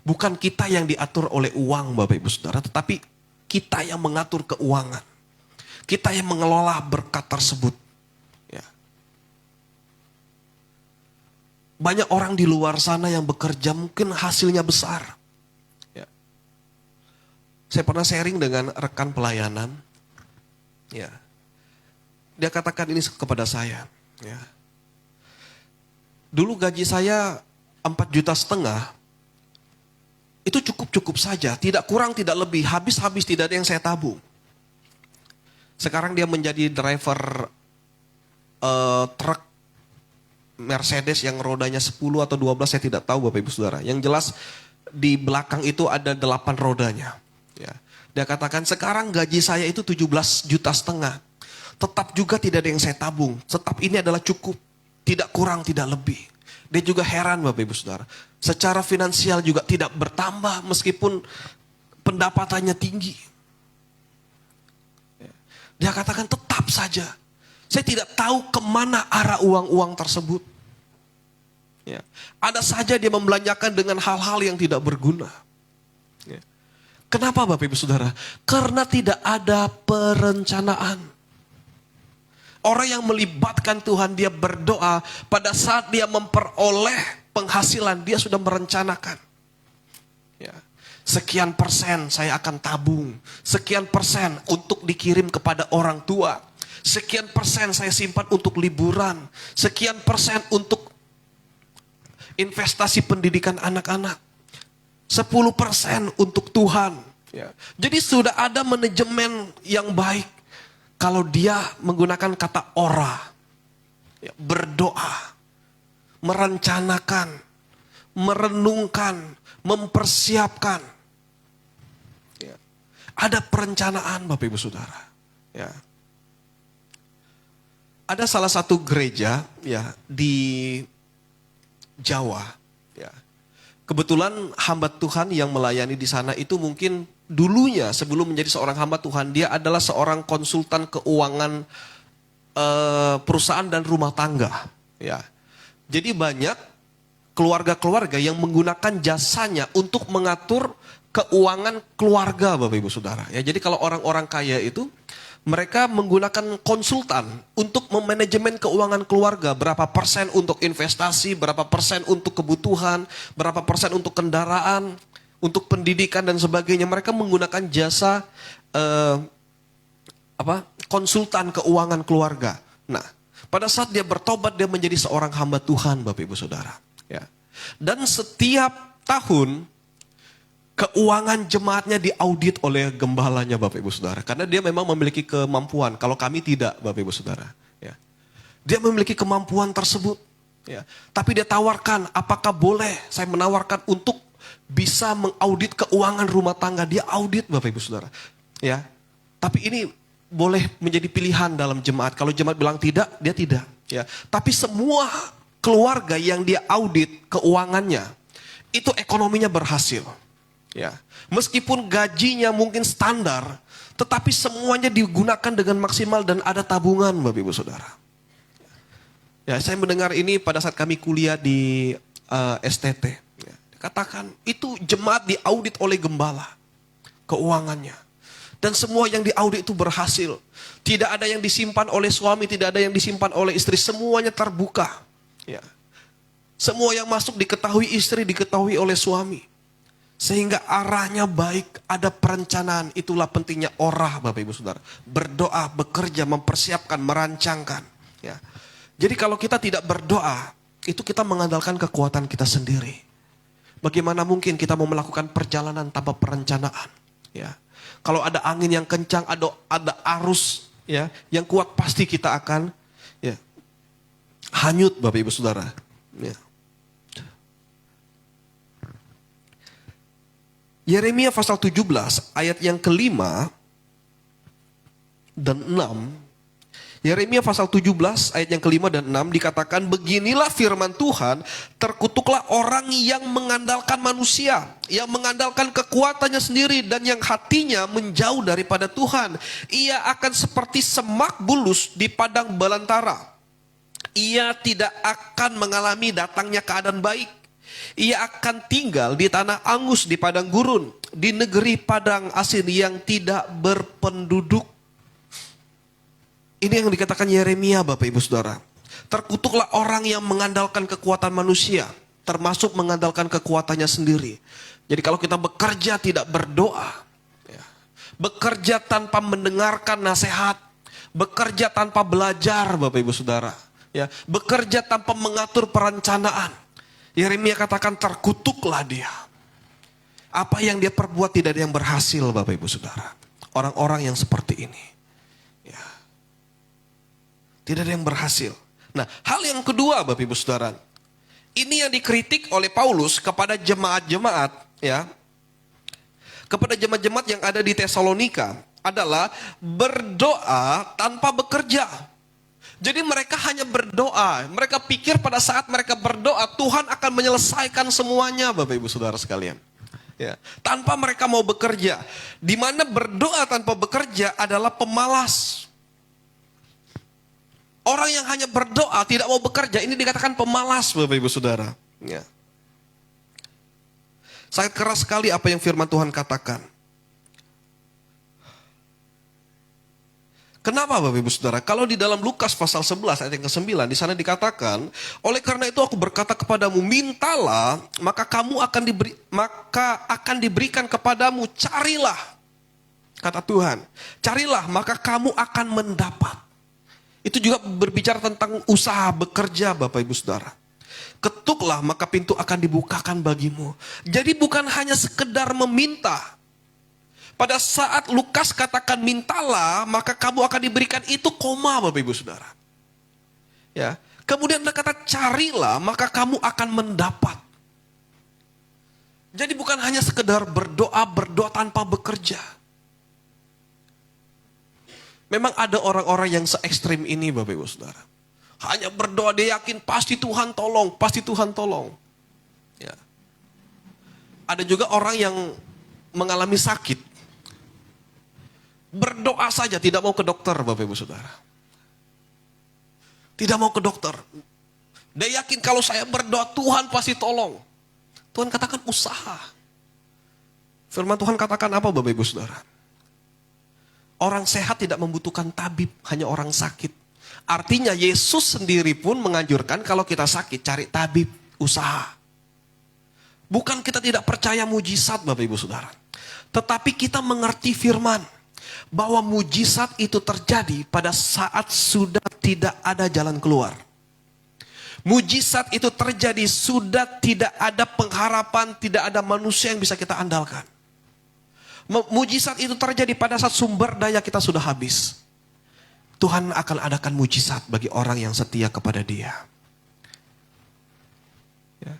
Speaker 3: Bukan kita yang diatur oleh uang, Bapak Ibu Saudara, tetapi kita yang mengatur keuangan. Kita yang mengelola berkat tersebut. Ya. Banyak orang di luar sana yang bekerja mungkin hasilnya besar. Ya. Saya pernah sharing dengan rekan pelayanan. Ya. Dia katakan ini kepada saya. Ya. Dulu gaji saya 4,5 juta. Itu cukup-cukup saja, tidak kurang, tidak lebih, habis-habis, tidak ada yang saya tabung. Sekarang dia menjadi driver truk Mercedes yang rodanya 10 atau 12, saya tidak tahu Bapak Ibu Saudara. Yang jelas di belakang itu ada 8 rodanya. Ya. Dia katakan, sekarang gaji saya itu 17,5 juta. Tetap juga tidak ada yang saya tabung. Tetap ini adalah cukup. Tidak kurang, tidak lebih. Dia juga heran Bapak Ibu Saudara. Secara finansial juga tidak bertambah meskipun pendapatannya tinggi. Dia katakan tetap saja. Saya tidak tahu kemana arah uang-uang tersebut. Ya. Ada saja dia membelanjakan dengan hal-hal yang tidak berguna. Ya. Kenapa Bapak Ibu Saudara? Karena tidak ada perencanaan. Orang yang melibatkan Tuhan, dia berdoa pada saat dia memperoleh penghasilan, dia sudah merencanakan. Ya. Sekian persen saya akan tabung. Sekian persen untuk dikirim kepada orang tua. Sekian persen saya simpan untuk liburan. Sekian persen untuk investasi pendidikan anak-anak. 10% untuk Tuhan. Ya. Jadi sudah ada manajemen yang baik. Kalau dia menggunakan kata ora. Ya, berdoa. Merencanakan. Merenungkan. Mempersiapkan. Ya. Ada perencanaan Bapak Ibu Saudara. Ya. Ada salah satu gereja ya di Jawa. Ya. Kebetulan hamba Tuhan yang melayani di sana itu mungkin dulunya sebelum menjadi seorang hamba Tuhan, dia adalah seorang konsultan keuangan perusahaan dan rumah tangga. Ya. Jadi banyak keluarga-keluarga yang menggunakan jasanya untuk mengatur keuangan keluarga Bapak Ibu Saudara. Ya, jadi kalau orang-orang kaya itu mereka menggunakan konsultan untuk memanajemen keuangan keluarga. Berapa persen untuk investasi, berapa persen untuk kebutuhan, berapa persen untuk kendaraan, untuk pendidikan dan sebagainya. Mereka menggunakan jasa konsultan keuangan keluarga. Nah, pada saat dia bertobat, dia menjadi seorang hamba Tuhan Bapak Ibu Saudara. Ya. Dan setiap tahun keuangan jemaatnya diaudit oleh gembalanya Bapak Ibu Saudara. Karena dia memang memiliki kemampuan. Kalau kami tidak Bapak Ibu Saudara. Ya. Dia memiliki kemampuan tersebut. Ya. Tapi dia tawarkan, apakah boleh saya menawarkan untuk bisa mengaudit keuangan rumah tangga. Dia audit Bapak Ibu Saudara. Ya. Tapi ini boleh menjadi pilihan dalam jemaat. Kalau jemaat bilang tidak, dia tidak. Ya. Tapi semua keluarga yang dia audit keuangannya, itu ekonominya berhasil. Ya, meskipun gajinya mungkin standar, tetapi semuanya digunakan dengan maksimal dan ada tabungan Bapak Ibu Saudara. Ya, saya mendengar ini pada saat kami kuliah di STT. Ya, dikatakan itu jemaat diaudit oleh gembala keuangannya. Dan semua yang diaudit itu berhasil. Tidak ada yang disimpan oleh suami, tidak ada yang disimpan oleh istri, semuanya terbuka. Ya. Semua yang masuk diketahui istri, diketahui oleh suami. Sehingga arahnya baik, ada perencanaan. Itulah pentingnya orah Bapak Ibu Saudara. Berdoa, bekerja, mempersiapkan, merancangkan. Ya. Jadi kalau kita tidak berdoa, itu kita mengandalkan kekuatan kita sendiri. Bagaimana mungkin kita mau melakukan perjalanan tanpa perencanaan? Ya. Kalau ada angin yang kencang, ada arus ya yang kuat, pasti kita akan ya, hanyut Bapak Ibu Saudara. Ya. Yeremia pasal 17 ayat yang kelima dan 6. Yeremia pasal 17 ayat yang kelima dan 6 dikatakan, beginilah firman Tuhan, terkutuklah orang yang mengandalkan manusia, yang mengandalkan kekuatannya sendiri dan yang hatinya menjauh daripada Tuhan. Ia akan seperti semak bulus di padang belantara. Ia tidak akan mengalami datangnya keadaan baik. Ia akan tinggal di tanah angus di padang gurun, di negeri padang asin yang tidak berpenduduk. Ini yang dikatakan Yeremia Bapak Ibu Saudara. Terkutuklah orang yang mengandalkan kekuatan manusia, termasuk mengandalkan kekuatannya sendiri. Jadi kalau kita bekerja tidak berdoa, ya, bekerja tanpa mendengarkan nasihat, bekerja tanpa belajar Bapak Ibu Saudara, ya, bekerja tanpa mengatur perencanaan, Yeremia katakan terkutuklah dia. Apa yang dia perbuat tidak ada yang berhasil Bapak Ibu Saudara. Orang-orang yang seperti ini. Ya. Tidak ada yang berhasil. Nah, hal yang kedua Bapak Ibu Saudara. Ini yang dikritik oleh Paulus kepada jemaat-jemaat. Ya. kepada jemaat-jemaat yang ada di Tesalonika adalah berdoa tanpa bekerja. Jadi mereka hanya berdoa. Mereka pikir pada saat mereka berdoa, Tuhan akan menyelesaikan semuanya, Bapak Ibu Saudara sekalian. Ya, tanpa mereka mau bekerja. Di mana berdoa tanpa bekerja adalah pemalas. Orang yang hanya berdoa tidak mau bekerja, ini dikatakan pemalas, Bapak Ibu Saudara. Ya. Sangat keras sekali apa yang firman Tuhan katakan. Kenapa Bapak Ibu Saudara? Kalau di dalam Lukas pasal 11 ayat yang ke-9 di sana dikatakan, oleh karena itu aku berkata kepadamu, mintalah maka akan diberikan kepadamu, carilah. Kata Tuhan, carilah maka kamu akan mendapat. Itu juga berbicara tentang usaha bekerja Bapak Ibu Saudara. Ketuklah maka pintu akan dibukakan bagimu. Jadi bukan hanya sekedar meminta. Pada saat Lukas katakan mintalah, maka kamu akan diberikan, itu koma Bapak Ibu Saudara. Ya. Kemudian ada kata carilah, maka kamu akan mendapat. Jadi bukan hanya sekedar berdoa tanpa bekerja. Memang ada orang-orang yang se-ekstrim ini Bapak Ibu Saudara. Hanya berdoa, dia yakin pasti Tuhan tolong, pasti Tuhan tolong. Ya. Ada juga orang yang mengalami sakit. Berdoa saja, tidak mau ke dokter Bapak Ibu Saudara. Tidak mau ke dokter. Dia yakin kalau saya berdoa Tuhan pasti tolong. Tuhan katakan usaha. Firman Tuhan katakan apa Bapak Ibu Saudara? Orang sehat tidak membutuhkan tabib, hanya orang sakit. Artinya Yesus sendiri pun menganjurkan kalau kita sakit cari tabib, usaha. Bukan kita tidak percaya mujizat Bapak Ibu Saudara. Tetapi kita mengerti firman. Bahwa mujizat itu terjadi pada saat sudah tidak ada jalan keluar. Mujizat itu terjadi sudah tidak ada pengharapan, tidak ada manusia yang bisa kita andalkan. Mujizat itu terjadi pada saat sumber daya kita sudah habis. Tuhan akan adakan mujizat bagi orang yang setia kepada Dia. Ya.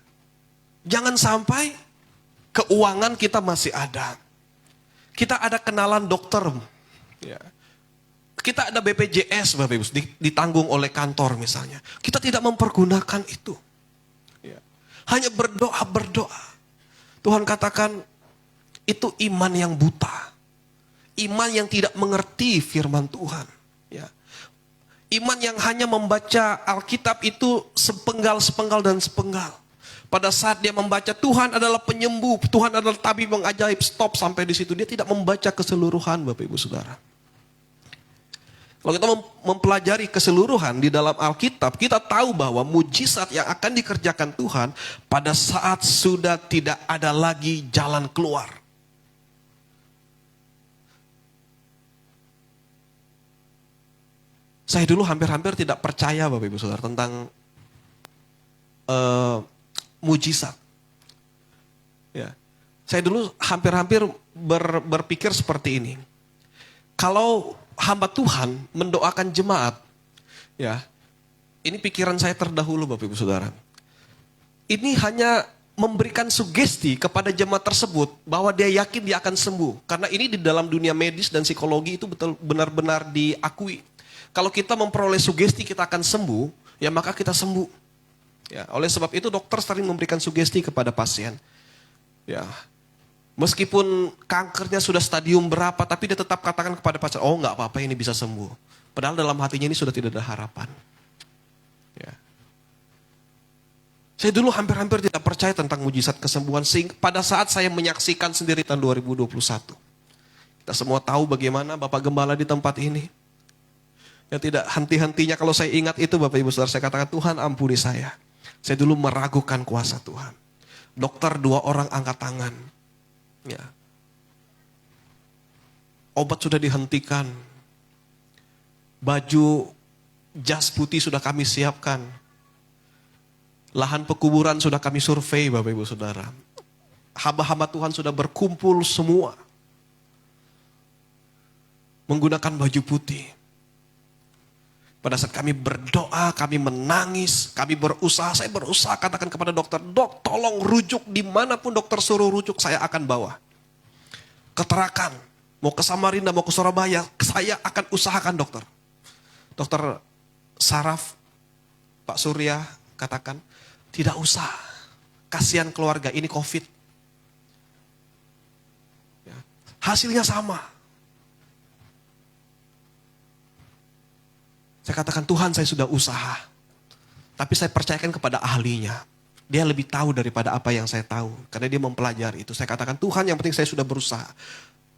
Speaker 3: Jangan sampai keuangan kita masih ada. Kita ada kenalan dokter. Ya. Kita ada BPJS Bapak Ibu, ditanggung oleh kantor misalnya. Kita tidak mempergunakan itu. Ya. Hanya berdoa. Tuhan katakan itu iman yang buta. Iman yang tidak mengerti firman Tuhan. Ya. Iman yang hanya membaca Alkitab itu sepenggal dan sepenggal. Pada saat dia membaca Tuhan adalah penyembuh, Tuhan adalah tabib yang ajaib, stop sampai di situ. Dia tidak membaca keseluruhan Bapak Ibu Saudara. Kalau kita mempelajari keseluruhan di dalam Alkitab, kita tahu bahwa mujizat yang akan dikerjakan Tuhan pada saat sudah tidak ada lagi jalan keluar. Saya dulu hampir-hampir tidak percaya Bapak Ibu Saudara tentang mujizat. Ya. Saya dulu hampir-hampir berpikir seperti ini. Kalau hamba Tuhan mendoakan jemaat, ya, ini pikiran saya terdahulu Bapak Ibu Saudara. Ini hanya memberikan sugesti kepada jemaat tersebut bahwa dia yakin dia akan sembuh. Karena ini di dalam dunia medis dan psikologi itu benar-benar diakui. Kalau kita memperoleh sugesti kita akan sembuh, ya maka kita sembuh. Ya, oleh sebab itu dokter sering memberikan sugesti kepada pasien. Ya, meskipun kankernya sudah stadium berapa, tapi dia tetap katakan kepada pasien, oh nggak apa-apa ini bisa sembuh. Padahal dalam hatinya ini sudah tidak ada harapan. Ya. Saya dulu hampir-hampir tidak percaya tentang mujizat kesembuhan. Pada saat saya menyaksikan sendiri tahun 2021. Kita semua tahu bagaimana Bapak Gembala di tempat ini. Yang tidak henti-hentinya kalau saya ingat itu Bapak Ibu Saudara, saya katakan Tuhan ampuni saya. Saya dulu meragukan kuasa Tuhan. Dokter 2 orang angkat tangan. Ya. Obat sudah dihentikan. Baju jas putih sudah kami siapkan. Lahan pekuburan sudah kami survei Bapak Ibu Saudara. Hamba-hamba Tuhan sudah berkumpul semua. Menggunakan baju putih. Pada saat kami berdoa, kami menangis, kami berusaha, saya berusaha katakan kepada dokter, dok tolong rujuk dimanapun dokter suruh rujuk, saya akan bawa. Keterakan, mau ke Samarinda, mau ke Surabaya, saya akan usahakan dokter. Dokter saraf, Pak Surya katakan, tidak usah, kasihan keluarga, ini COVID. Ya. Hasilnya sama. Saya katakan, Tuhan saya sudah usaha. Tapi saya percayakan kepada ahlinya. Dia lebih tahu daripada apa yang saya tahu. Karena dia mempelajari itu. Saya katakan, Tuhan yang penting saya sudah berusaha.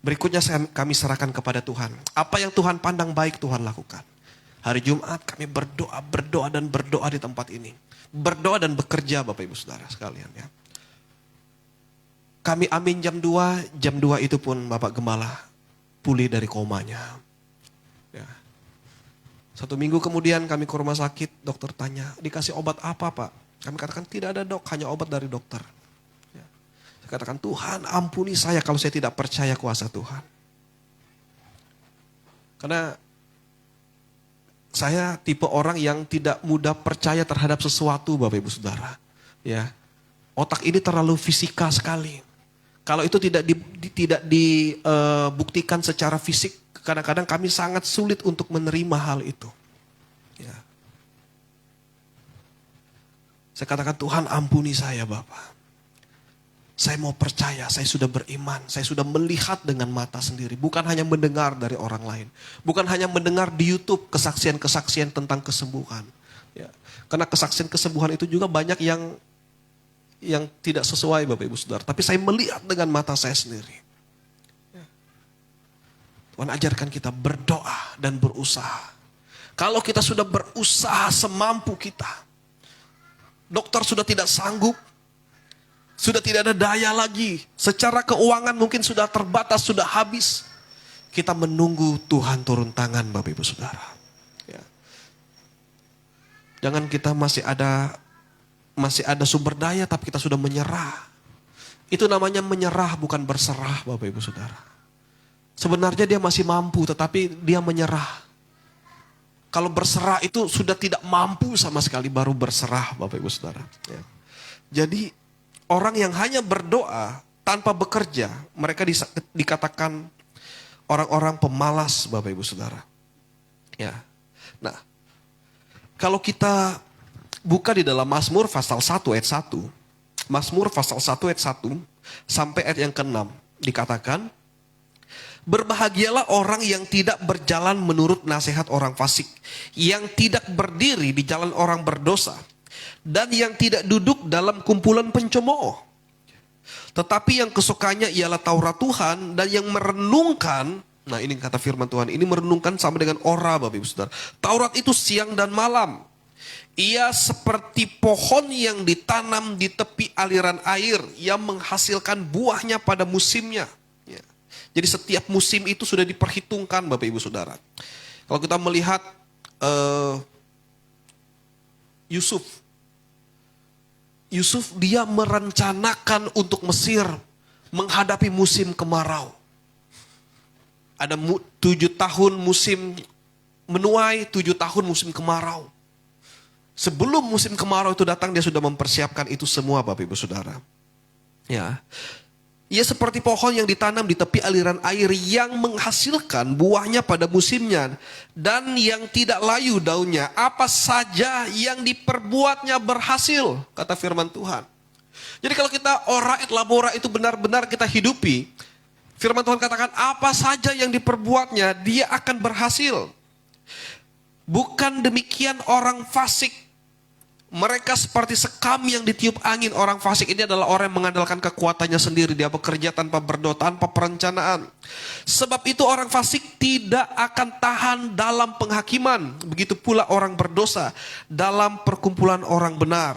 Speaker 3: Berikutnya kami serahkan kepada Tuhan. Apa yang Tuhan pandang baik Tuhan lakukan. Hari Jumat kami berdoa dan berdoa di tempat ini. Berdoa dan bekerja Bapak Ibu Saudara sekalian ya. Kami amin jam 2 itu pun Bapak Gembala pulih dari komanya. Ya. 1 minggu kemudian kami ke rumah sakit, dokter tanya, dikasih obat apa Pak? Kami katakan tidak ada dok, hanya obat dari dokter. Ya. Saya katakan Tuhan ampuni saya kalau saya tidak percaya kuasa Tuhan. Karena saya tipe orang yang tidak mudah percaya terhadap sesuatu Bapak Ibu Saudara. Ya. Otak ini terlalu fisika sekali. Kalau itu tidak dibuktikan secara fisik, kadang-kadang kami sangat sulit untuk menerima hal itu. Ya. Saya katakan Tuhan ampuni saya Bapak. Saya mau percaya, saya sudah beriman, saya sudah melihat dengan mata sendiri. Bukan hanya mendengar dari orang lain. Bukan hanya mendengar di YouTube kesaksian-kesaksian tentang kesembuhan. Ya. Karena kesaksian kesembuhan itu juga banyak yang tidak sesuai Bapak Ibu Saudara. Tapi saya melihat dengan mata saya sendiri. Ya. Tuhan ajarkan kita berdoa dan berusaha. Kalau kita sudah berusaha semampu kita. Dokter sudah tidak sanggup. Sudah tidak ada daya lagi. Secara keuangan mungkin sudah terbatas, sudah habis. Kita menunggu Tuhan turun tangan Bapak Ibu Saudara. Ya. Jangan kita masih ada sumber daya tapi kita sudah menyerah. Itu namanya menyerah bukan berserah Bapak Ibu Saudara. Sebenarnya dia masih mampu tetapi dia menyerah. Kalau berserah itu sudah tidak mampu sama sekali baru berserah Bapak Ibu Saudara. Ya. Jadi orang yang hanya berdoa tanpa bekerja, mereka dikatakan orang-orang pemalas Bapak Ibu Saudara. Ya. Nah, kalau kita buka di dalam Mazmur pasal 1 ayat 1. Mazmur pasal 1 ayat 1 sampai ayat yang ke-6 dikatakan, berbahagialah orang yang tidak berjalan menurut nasihat orang fasik, yang tidak berdiri di jalan orang berdosa, dan yang tidak duduk dalam kumpulan pencemooh. Tetapi yang kesukanya ialah Taurat Tuhan dan yang merenungkan, nah ini kata firman Tuhan, ini merenungkan sama dengan ora Bapak Ibu Saudara. Taurat itu siang dan malam. Ia seperti pohon yang ditanam di tepi aliran air yang menghasilkan buahnya pada musimnya. Ya. Jadi setiap musim itu sudah diperhitungkan Bapak Ibu Saudara. Kalau kita melihat Yusuf dia merencanakan untuk Mesir menghadapi musim kemarau. Ada 7 tahun musim menuai, 7 tahun musim kemarau. Sebelum musim kemarau itu datang dia sudah mempersiapkan itu semua Bapak Ibu Saudara. Ya. Ia seperti pohon yang ditanam di tepi aliran air yang menghasilkan buahnya pada musimnya dan yang tidak layu daunnya. Apa saja yang diperbuatnya berhasil, kata firman Tuhan. Jadi kalau kita ora et labora itu benar-benar kita hidupi, firman Tuhan katakan apa saja yang diperbuatnya dia akan berhasil. Bukan demikian orang fasik. Mereka seperti sekam yang ditiup angin. Orang fasik ini adalah orang yang mengandalkan kekuatannya sendiri. Dia bekerja tanpa berdoa, tanpa perencanaan. Sebab itu orang fasik tidak akan tahan dalam penghakiman. Begitu pula orang berdosa dalam perkumpulan orang benar.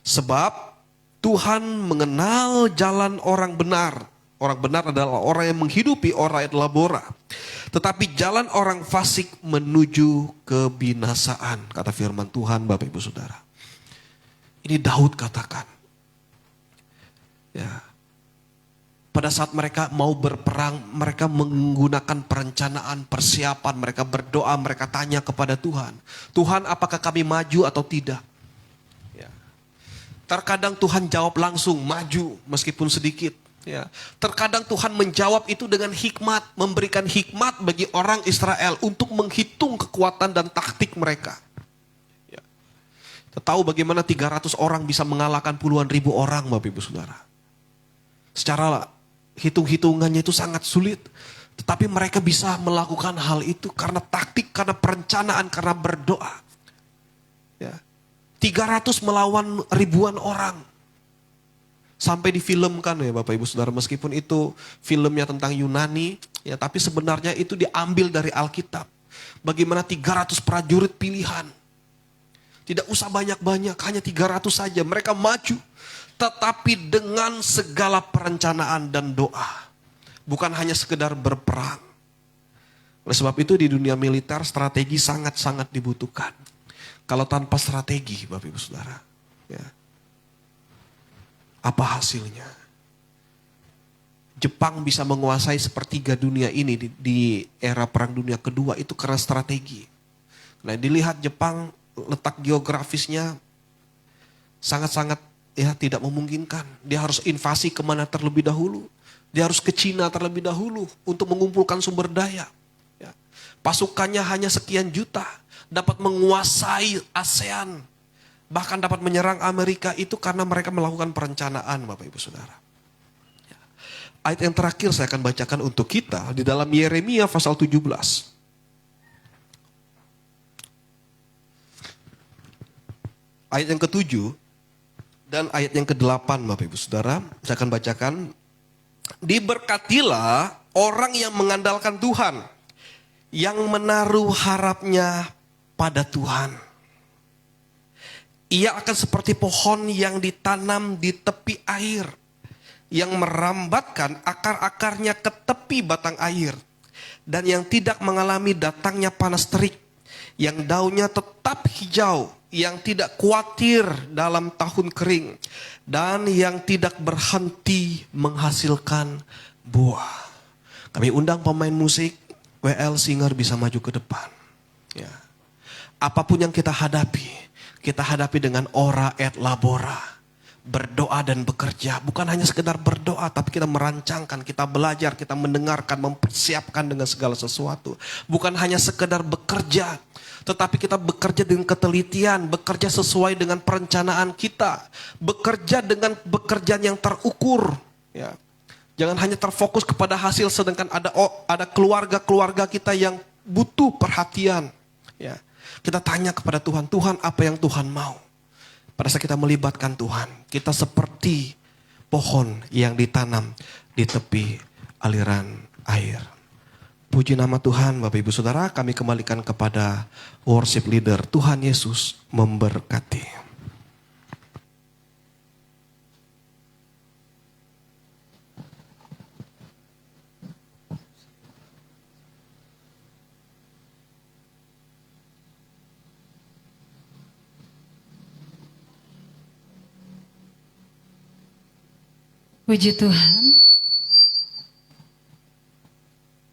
Speaker 3: Sebab Tuhan mengenal jalan orang benar. Orang benar adalah orang yang menghidupi ora et labora. Tetapi jalan orang fasik menuju kebinasaan. Kata firman Tuhan Bapak Ibu Saudara. Ini Daud katakan. Ya. Pada saat mereka mau berperang, mereka menggunakan perencanaan, persiapan, mereka berdoa, mereka tanya kepada Tuhan. Tuhan, apakah kami maju atau tidak? Ya. Terkadang Tuhan jawab langsung, maju meskipun sedikit. Ya, terkadang Tuhan menjawab itu dengan hikmat, memberikan hikmat bagi orang Israel untuk menghitung kekuatan dan taktik mereka. Ya. Kita tahu bagaimana 300 orang bisa mengalahkan puluhan ribu orang, Bapak Ibu Saudara. Secara hitung-hitungannya itu sangat sulit, tetapi mereka bisa melakukan hal itu karena taktik, karena perencanaan, karena berdoa. Ya. 300 melawan ribuan orang. Sampai difilmkan ya Bapak Ibu Saudara, meskipun itu filmnya tentang Yunani, ya tapi sebenarnya itu diambil dari Alkitab. Bagaimana 300 prajurit pilihan. Tidak usah banyak-banyak, hanya 300 saja. Mereka maju, tetapi dengan segala perencanaan dan doa. Bukan hanya sekedar berperang. Oleh sebab itu di dunia militer strategi sangat-sangat dibutuhkan. Kalau tanpa strategi Bapak Ibu Saudara, ya. Apa hasilnya? Jepang bisa menguasai sepertiga dunia ini di era Perang Dunia Kedua itu karena strategi. Nah, dilihat Jepang letak geografisnya sangat-sangat ya tidak memungkinkan. Dia harus invasi kemana terlebih dahulu. Dia harus ke Cina terlebih dahulu untuk mengumpulkan sumber daya. Ya. Pasukannya hanya sekian juta, dapat menguasai ASEAN. Bahkan dapat menyerang Amerika itu karena mereka melakukan perencanaan Bapak Ibu Saudara. Ya. Ayat yang terakhir saya akan bacakan untuk kita di dalam Yeremia pasal 17. Ayat yang ke-7 dan ayat yang ke-8 Bapak Ibu Saudara. Saya akan bacakan. Diberkatilah orang yang mengandalkan Tuhan, yang menaruh harapnya pada Tuhan. Ia akan seperti pohon yang ditanam di tepi air, yang merambatkan akar-akarnya ke tepi batang air, dan yang tidak mengalami datangnya panas terik, yang daunnya tetap hijau, yang tidak khawatir dalam tahun kering, dan yang tidak berhenti menghasilkan buah. Kami undang pemain musik, WL Singer bisa maju ke depan. Ya. Apapun yang kita hadapi dengan ora et labora. Berdoa dan bekerja. Bukan hanya sekedar berdoa, tapi kita merancangkan, kita belajar, kita mendengarkan, mempersiapkan dengan segala sesuatu. Bukan hanya sekedar bekerja, tetapi kita bekerja dengan ketelitian, bekerja sesuai dengan perencanaan kita. Bekerja dengan pekerjaan yang terukur. Ya. Jangan hanya terfokus kepada hasil, sedangkan ada keluarga-keluarga kita yang butuh perhatian. Ya. Kita tanya kepada Tuhan, Tuhan apa yang Tuhan mau? Pada saat kita melibatkan Tuhan, kita seperti pohon yang ditanam di tepi aliran air. Puji nama Tuhan Bapak Ibu Saudara, kami kembalikan kepada worship leader. Tuhan Yesus memberkati.
Speaker 1: Puji Tuhan,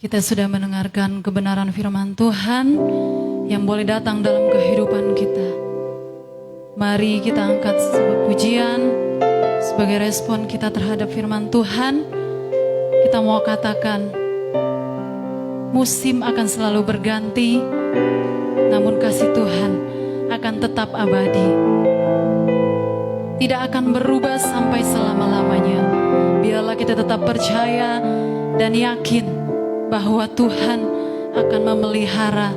Speaker 1: kita sudah mendengarkan kebenaran firman Tuhan yang boleh datang dalam kehidupan kita. Mari kita angkat sebuah pujian sebagai respon kita terhadap firman Tuhan. Kita mau katakan, musim akan selalu berganti, namun kasih Tuhan akan tetap abadi. Tidak akan berubah sampai selama-lamanya. Biarlah kita tetap percaya dan yakin bahwa Tuhan akan memelihara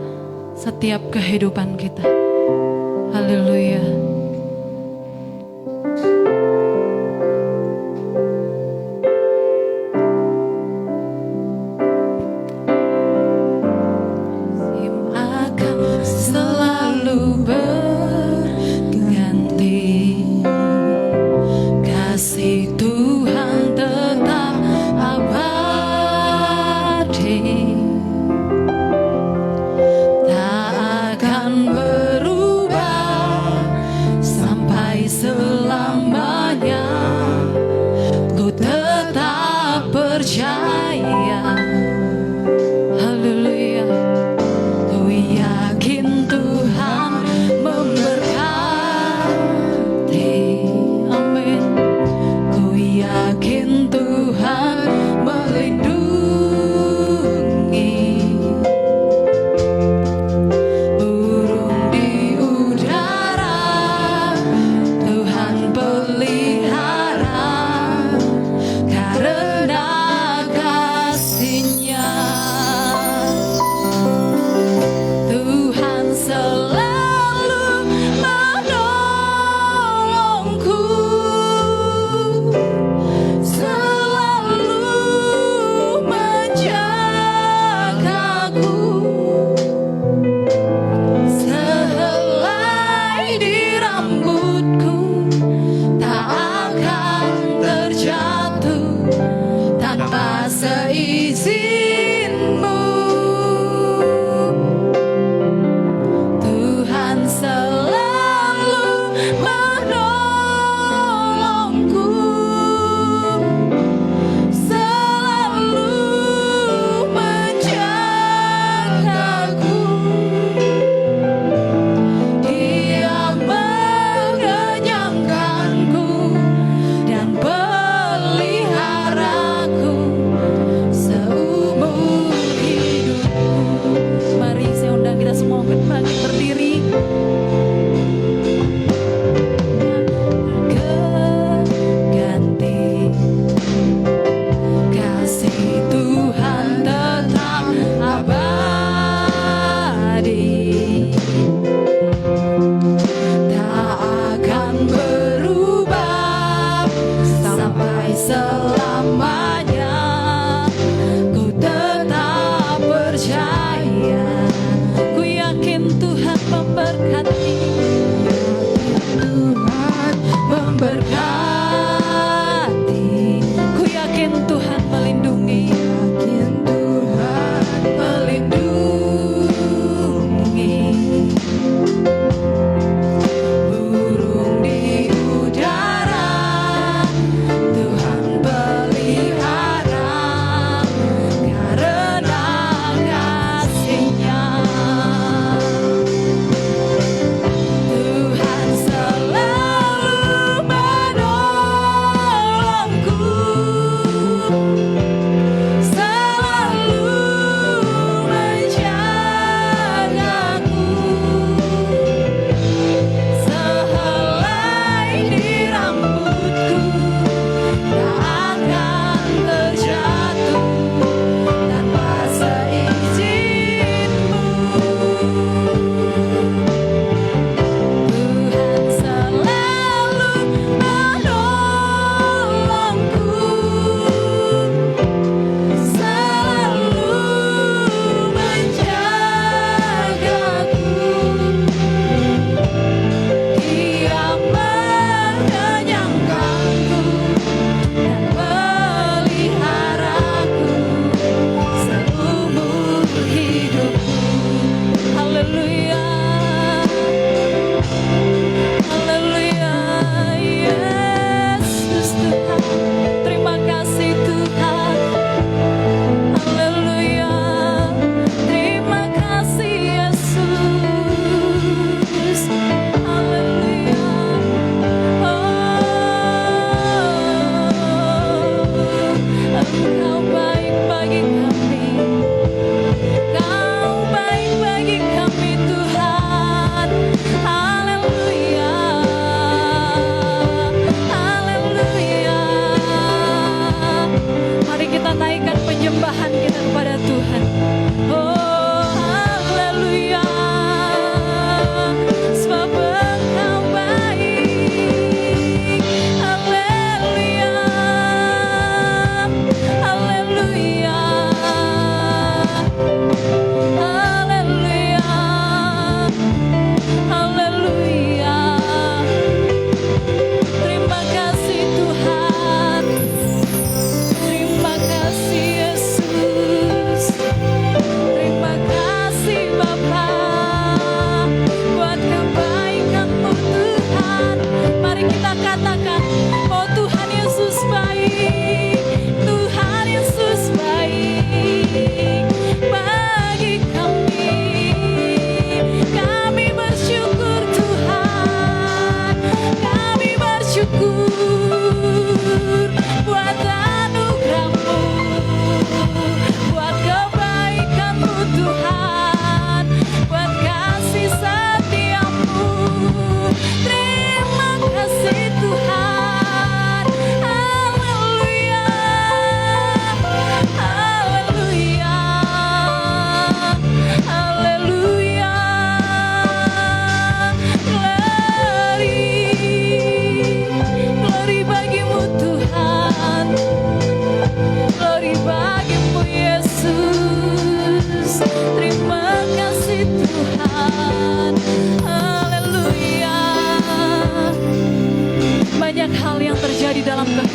Speaker 1: setiap kehidupan kita. Haleluya. Musim akan selalu berganti. Kasih Tuhan tetap abadi, tak akan berubah.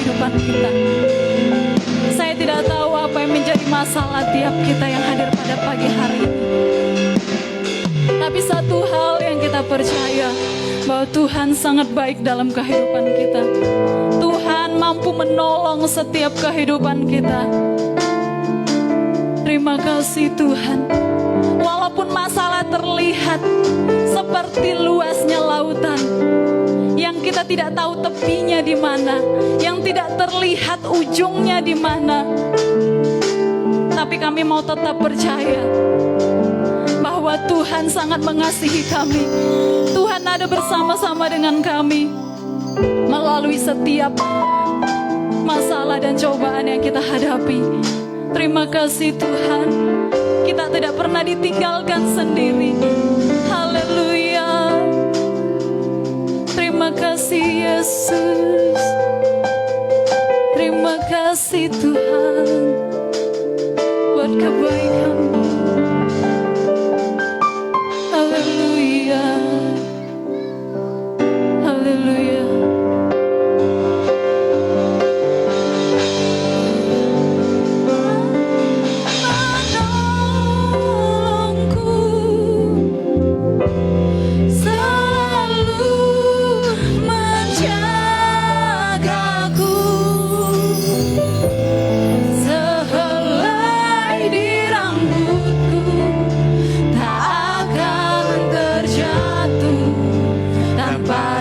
Speaker 1: kehidupan kita. Saya tidak tahu apa yang menjadi masalah tiap kita yang hadir pada pagi hari ini. Tapi satu hal yang kita percaya, bahwa Tuhan sangat baik dalam kehidupan kita. Tuhan mampu menolong setiap kehidupan kita. Terima kasih Tuhan. Walaupun masalah terlihat seperti luasnya lautan, yang kita tidak tahu tepinya di mana, yang tidak terlihat ujungnya di mana, tapi kami mau tetap percaya bahwa Tuhan sangat mengasihi kami. Tuhan ada bersama-sama dengan kami melalui setiap masalah dan cobaan yang kita hadapi. Terima kasih Tuhan, kita tidak pernah ditinggalkan sendiri. Haleluya. Terima kasih Yesus. Terima kasih Tuhan buat kebaikan-Mu. Haleluya. Haleluya.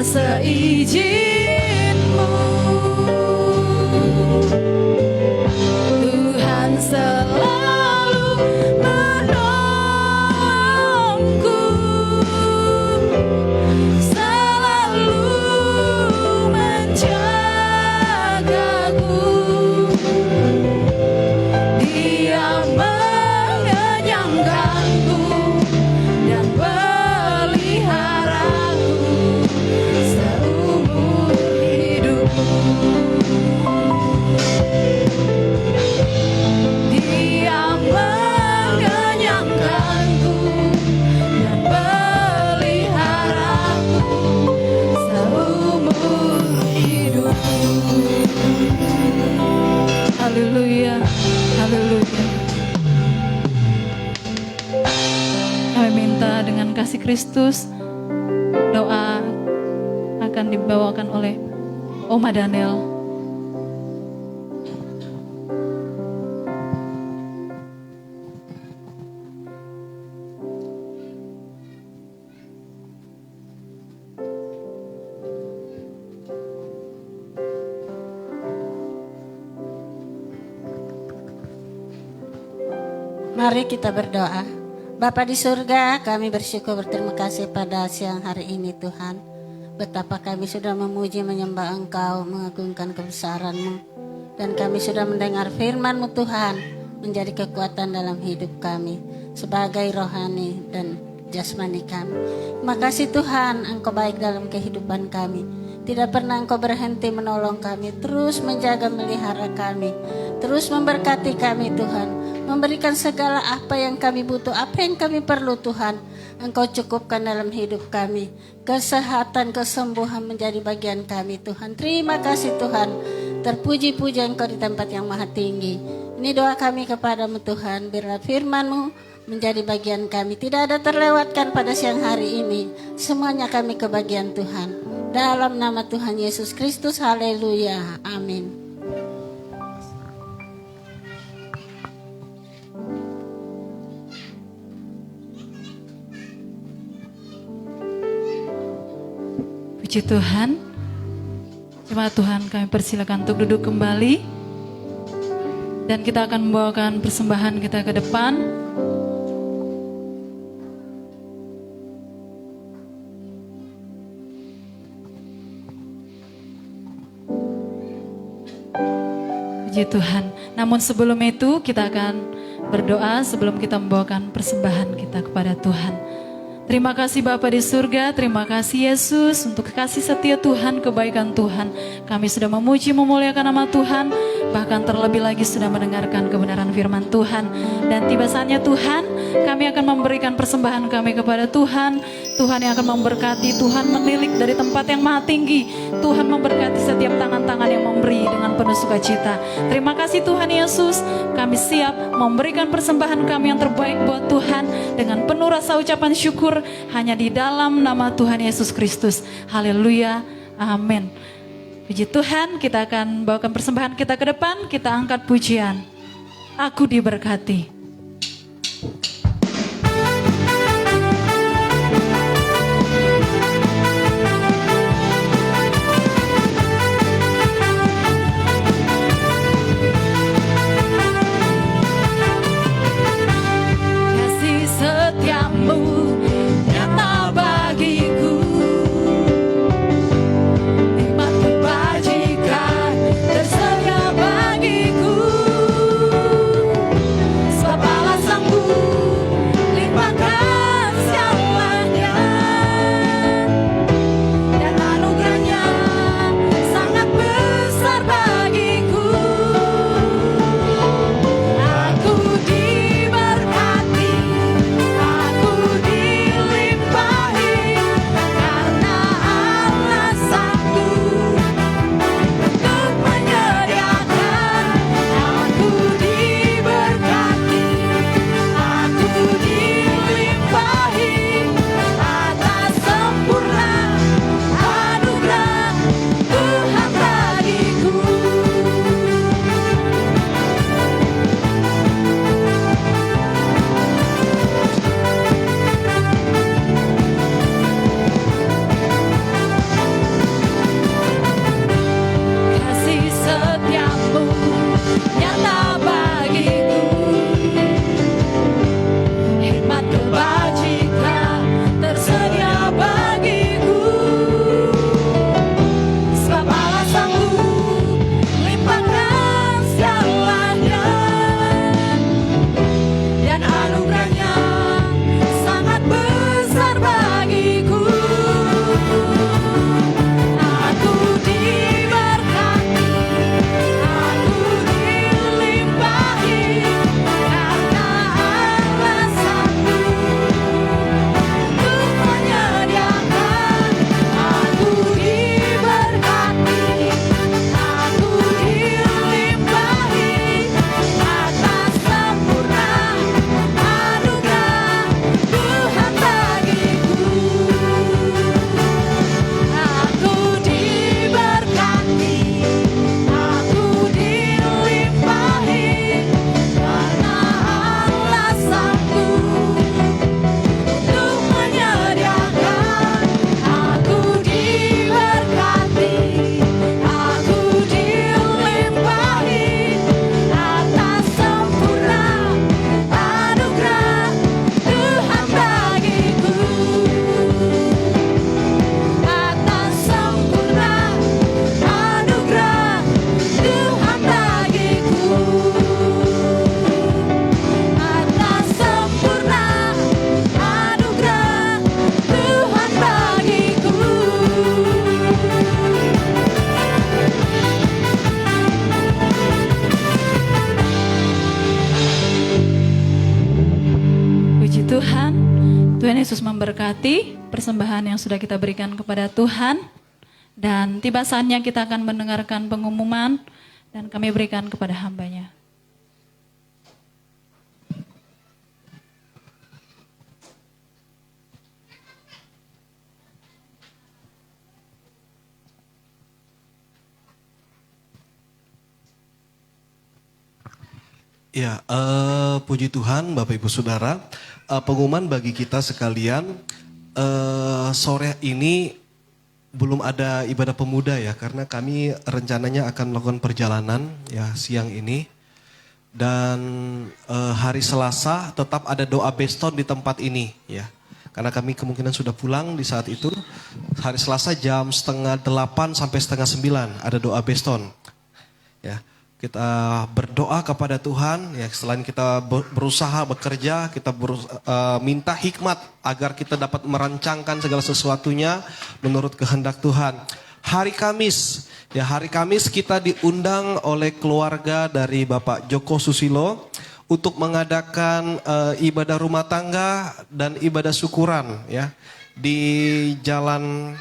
Speaker 1: Seizin-Mu, Tuhan selalu menolongku, selalu menjagaku. Dia mengenyangkanku dan peliharaku seumur hidupku. Dia mengenyangkanku dan peliharaku seumur hidupku. Haleluya, haleluya. Kami minta dengan kasih Kristus, doa akan dibawakan oleh Oma Daniel.
Speaker 4: Mari kita berdoa. Bapa di surga, kami bersyukur berterima kasih pada siang hari ini Tuhan. Betapa kami sudah memuji menyembah Engkau, mengagungkan kebesaran-Mu. Dan kami sudah mendengar firman-Mu Tuhan, menjadi kekuatan dalam hidup kami, sebagai rohani dan jasmani kami. Terima kasih Tuhan, Engkau baik dalam kehidupan kami. Tidak pernah Engkau berhenti menolong kami, terus menjaga melihara kami, terus memberkati kami Tuhan. Memberikan segala apa yang kami butuh, apa yang kami perlu Tuhan. Engkau cukupkan dalam hidup kami. Kesehatan, kesembuhan menjadi bagian kami Tuhan. Terima kasih Tuhan. Terpuji-puji Engkau di tempat yang maha tinggi. Ini doa kami kepadamu Tuhan. Biarlah firman-Mu menjadi bagian kami. Tidak ada terlewatkan pada siang hari ini. Semuanya kami kebagian Tuhan. Dalam nama Tuhan Yesus Kristus, haleluya, amin.
Speaker 1: Puji Tuhan. Jemaat Tuhan, kami persilakan untuk duduk kembali. Dan kita akan membawakan persembahan kita ke depan. Puji Tuhan. Namun sebelum itu kita akan berdoa sebelum kita membawakan persembahan kita kepada Tuhan. Terima kasih Bapa di surga, terima kasih Yesus untuk kasih setia Tuhan, kebaikan Tuhan. Kami sudah memuji, memuliakan nama Tuhan, bahkan terlebih lagi sudah mendengarkan kebenaran firman Tuhan. Dan tiba saatnya Tuhan, kami akan memberikan persembahan kami kepada Tuhan. Tuhan yang akan memberkati, Tuhan menilik dari tempat yang maha tinggi. Tuhan memberkati setiap tangan-tangan yang memberi dengan penuh sukacita. Terima kasih Tuhan Yesus, kami siap memberikan persembahan kami yang terbaik buat Tuhan dengan penuh rasa ucapan syukur hanya di dalam nama Tuhan Yesus Kristus. Haleluya, amin. Puji Tuhan, kita akan bawakan persembahan kita ke depan, kita angkat pujian. Aku diberkati. Kasih setiamu nyata bagiku. Tersedia bagiku, sebab alasanku limpahkan segalanya, dan anugerahnya sangat besar bagiku. Aku diberkati, aku dilimpahi, karena alasanku menyediakan. Aku diberkati, aku dilimpahi atas sempurna anugerah Tuhan bagiku. Kasih setiamu nyata bagiku, hikmat kebajikan tersedia bagiku, sebab alasanku limpahkan segalanya, dan anugerahnya sangat besar bagiku. Aku diberkati, aku dilimpahi, karena alasanku untuk menyediakan. Aku diberkati, aku dilimpahi atas sempurna anugerah Tuhan bagiku. Aku diberkati, aku dilimpahi, karena alasanku untuk menyediakan. Aku diberkati, aku dilimpahi atas sempurna anugerah Tuhan bagiku. Atas sempurna anugerah Tuhan bagiku. Atas sempurna anugerah Tuhan bagiku. Puji Tuhan, Tuhan Yesus memberkati persembahan yang sudah kita berikan kepada Tuhan. Dan tiba saatnya kita akan mendengarkan pengumuman dan kami berikan kepada hambanya.
Speaker 3: Ya, puji Tuhan Bapak Ibu Saudara, pengumuman bagi kita sekalian, sore ini belum ada ibadah pemuda ya, karena kami rencananya akan melakukan perjalanan ya siang ini. Dan hari Selasa tetap ada doa beston di tempat ini ya. Karena kami kemungkinan sudah pulang di saat itu. Hari Selasa jam 7:30 sampai 8:30 ada doa beston. Ya. Kita berdoa kepada Tuhan, ya selain kita berusaha bekerja, kita minta hikmat agar kita dapat merancangkan segala sesuatunya menurut kehendak Tuhan. Hari Kamis, ya hari Kamis kita diundang oleh keluarga dari Bapak Joko Susilo untuk mengadakan ibadah rumah tangga dan ibadah syukuran ya di Jalan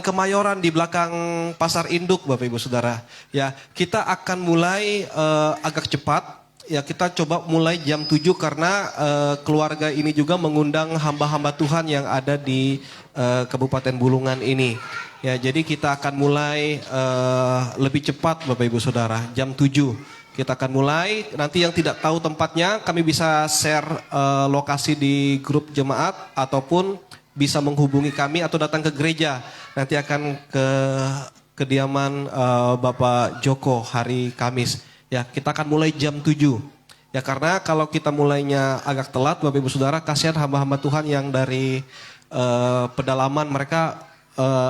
Speaker 3: Kemayoran di belakang Pasar Induk, Bapak Ibu Saudara. Ya, kita akan mulai agak cepat. Ya, kita coba mulai jam 7 karena keluarga ini juga mengundang hamba-hamba Tuhan yang ada di Kabupaten Bulungan ini. Ya, jadi kita akan mulai lebih cepat, Bapak Ibu Saudara, jam 7. Kita akan mulai, nanti yang tidak tahu tempatnya kami bisa share lokasi di grup jemaat ataupun bisa menghubungi kami atau datang ke gereja. Nanti akan ke kediaman Bapak Joko hari Kamis. Ya, kita akan mulai jam 7. Ya, karena kalau kita mulainya agak telat, Bapak Ibu Saudara, kasihan hamba-hamba Tuhan yang dari pedalaman, mereka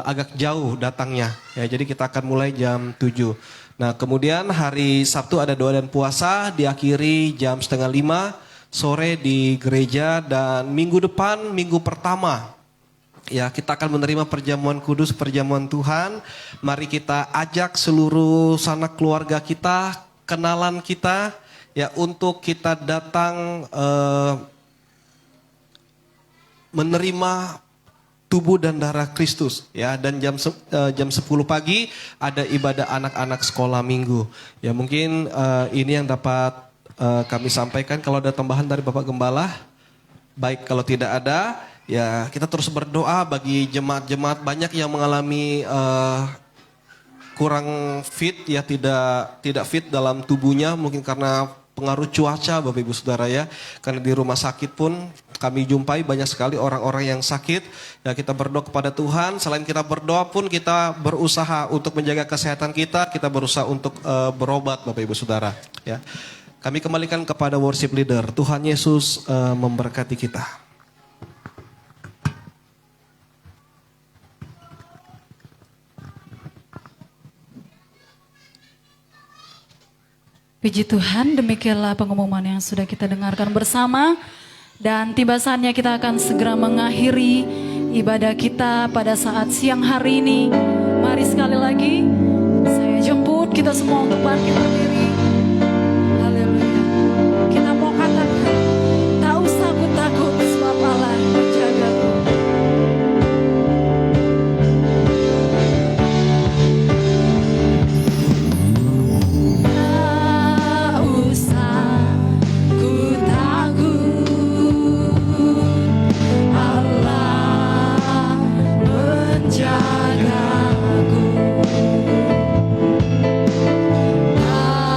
Speaker 3: agak jauh datangnya. Ya, jadi kita akan mulai jam 7. Nah, kemudian hari Sabtu ada doa dan puasa, diakhiri jam 4:30 sore di gereja, dan minggu depan, minggu pertama, ya kita akan menerima perjamuan kudus, perjamuan Tuhan. Mari kita ajak seluruh sanak keluarga kita, kenalan kita, ya untuk kita datang menerima tubuh dan darah Kristus, ya. Dan jam 10 pagi ada ibadah anak-anak sekolah minggu. Ya, mungkin ini yang dapat kami sampaikan. Kalau ada tambahan dari Bapak Gembala, baik. Kalau tidak ada, ya kita terus berdoa bagi jemaat-jemaat banyak yang mengalami kurang fit, ya tidak fit dalam tubuhnya, mungkin karena pengaruh cuaca, Bapak Ibu Saudara ya. Karena di rumah sakit pun kami jumpai banyak sekali orang-orang yang sakit. Ya, kita berdoa kepada Tuhan. Selain kita berdoa pun kita berusaha untuk menjaga kesehatan kita. Kita berusaha untuk berobat, Bapak Ibu Saudara ya. Kami kembalikan kepada worship leader. Tuhan Yesus memberkati kita.
Speaker 1: Puji Tuhan, demikianlah pengumuman yang sudah kita dengarkan bersama. Dan tiba saatnya kita akan segera mengakhiri ibadah kita pada saat siang hari ini. Mari sekali lagi saya jemput kita semua untuk bangkit berdiri. Haleluya. Kita mau katakan, tak usah ku takut sebab Allah menjagaku. Tak usah ku takut, Allah menjagaku. Tak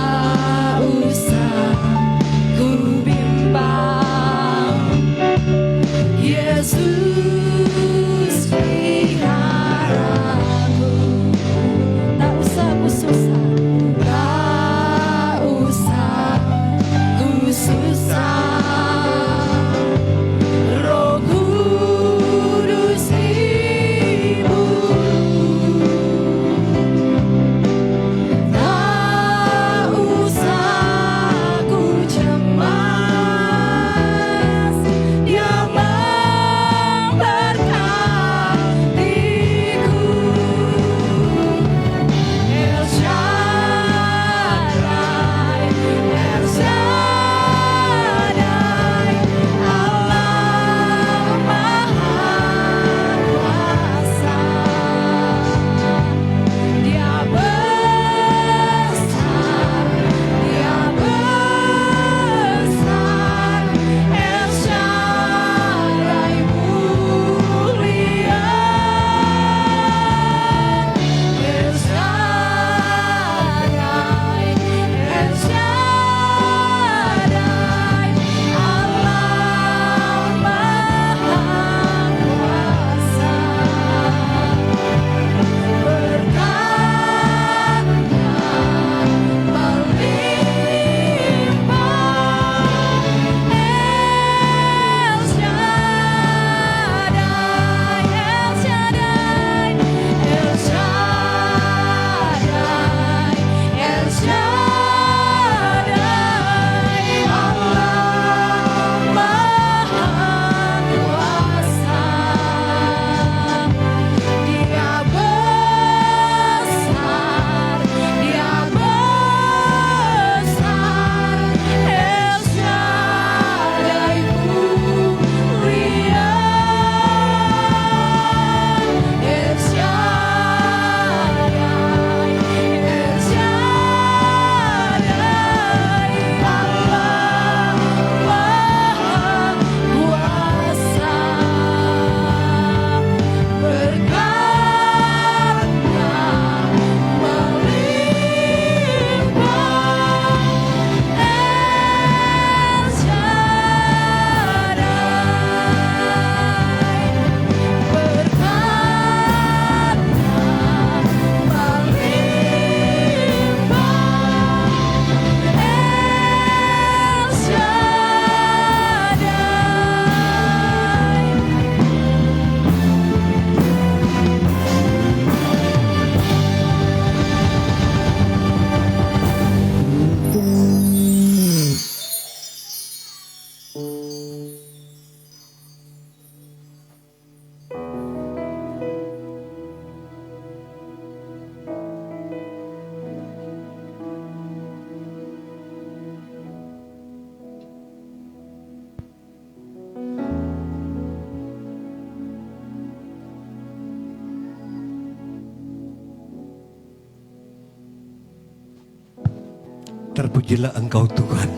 Speaker 5: Terpujilah Engkau Tuhan.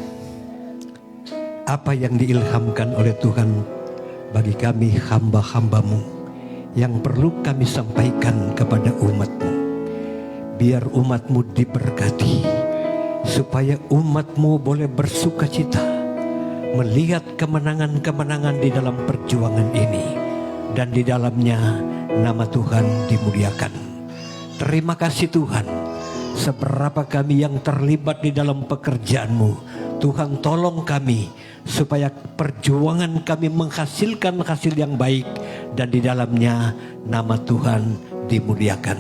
Speaker 5: Apa yang diilhamkan oleh Tuhan bagi kami hamba-hamba-Mu yang perlu kami sampaikan kepada umat-Mu. Biar umat-Mu diberkati, supaya umat-Mu boleh bersuka cita melihat kemenangan-kemenangan di dalam perjuangan ini, dan di dalamnya nama Tuhan dimuliakan. Terima kasih Tuhan, seberapa kami yang terlibat di dalam pekerjaan-Mu, Tuhan tolong kami supaya perjuangan kami menghasilkan hasil yang baik, dan di dalamnya nama Tuhan dimuliakan.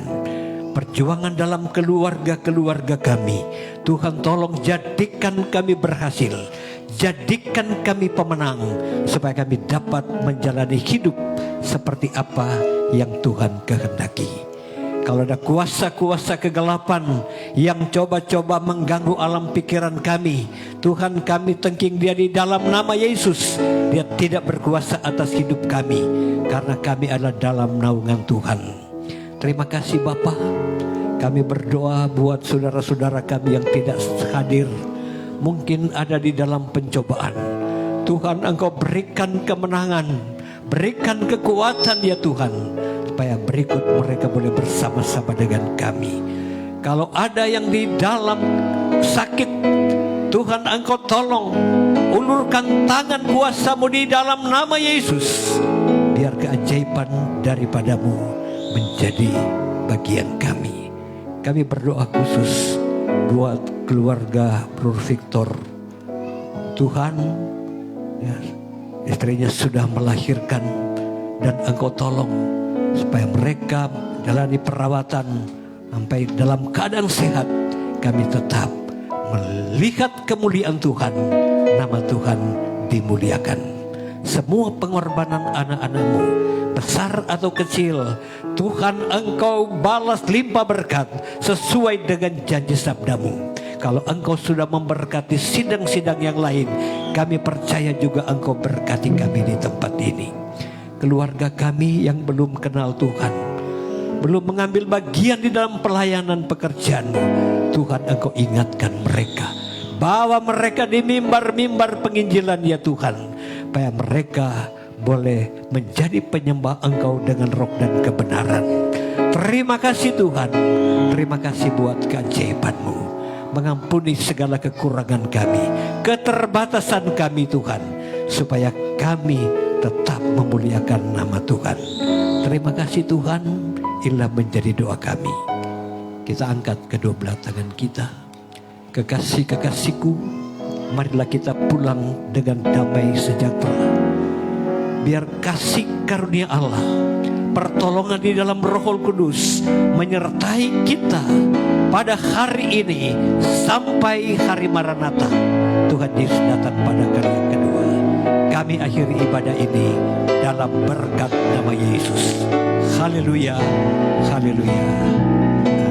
Speaker 5: Perjuangan dalam keluarga-keluarga kami, Tuhan tolong jadikan kami berhasil, jadikan kami pemenang, supaya kami dapat menjalani hidup seperti apa yang Tuhan kehendaki. Kalau ada kuasa-kuasa kegelapan yang coba-coba mengganggu alam pikiran kami, Tuhan kami tengking dia di dalam nama Yesus. Dia tidak berkuasa atas hidup kami, karena kami adalah dalam naungan Tuhan. Terima kasih Bapa. Kami berdoa buat saudara-saudara kami yang tidak hadir, mungkin ada di dalam pencobaan. Tuhan Engkau berikan kemenangan, berikan kekuatan ya Tuhan, supaya berikut mereka boleh bersama-sama dengan kami. Kalau ada yang di dalam sakit, Tuhan Engkau tolong, ulurkan tangan kuasa-Mu di dalam nama Yesus. Biar keajaiban daripadamu menjadi bagian kami. Kami berdoa khusus buat keluarga Bro Victor. Tuhan, ya, istrinya sudah melahirkan, dan Engkau tolong supaya mereka jalani perawatan sampai dalam keadaan sehat. Kami tetap melihat kemuliaan Tuhan, nama Tuhan dimuliakan. Semua pengorbanan anak-anak-Mu, besar atau kecil, Tuhan Engkau balas limpah berkat sesuai dengan janji sabda-Mu. Kalau Engkau sudah memberkati sidang-sidang yang lain, kami percaya juga Engkau berkati kami di tempat ini. Keluarga kami yang belum kenal Tuhan, belum mengambil bagian di dalam pelayanan pekerjaan-Mu, Tuhan Engkau ingatkan mereka, bawa mereka di mimbar-mimbar penginjilan ya Tuhan, supaya mereka boleh menjadi penyembah Engkau dengan roh dan kebenaran. Terima kasih Tuhan, terima kasih buat keajaiban-Mu, mengampuni segala kekurangan kami, keterbatasan kami Tuhan, supaya kami tetap memuliakan nama Tuhan. Terima kasih Tuhan, inilah menjadi doa kami. Kita angkat kedua belah tangan kita. Kekasih-kekasihku, marilah kita pulang dengan damai sejahtera. Biar kasih karunia Allah, pertolongan di dalam Roh Kudus menyertai kita pada hari ini sampai hari Maranatha. Tuhan Yesus datang pada kali yang kedua. Kami akhiri ibadah ini dalam berkat nama Yesus. Haleluya, haleluya.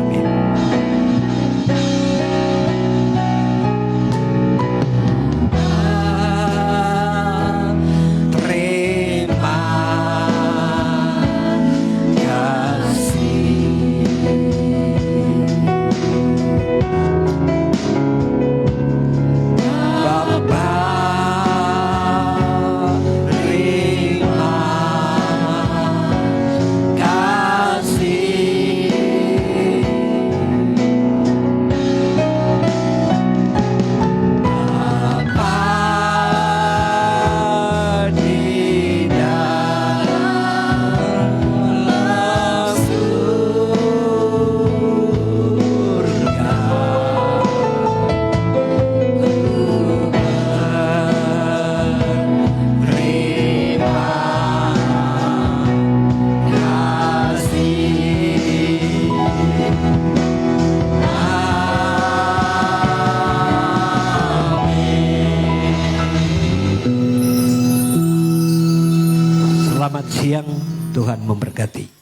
Speaker 5: Amin. Selamat siang, Tuhan memberkati.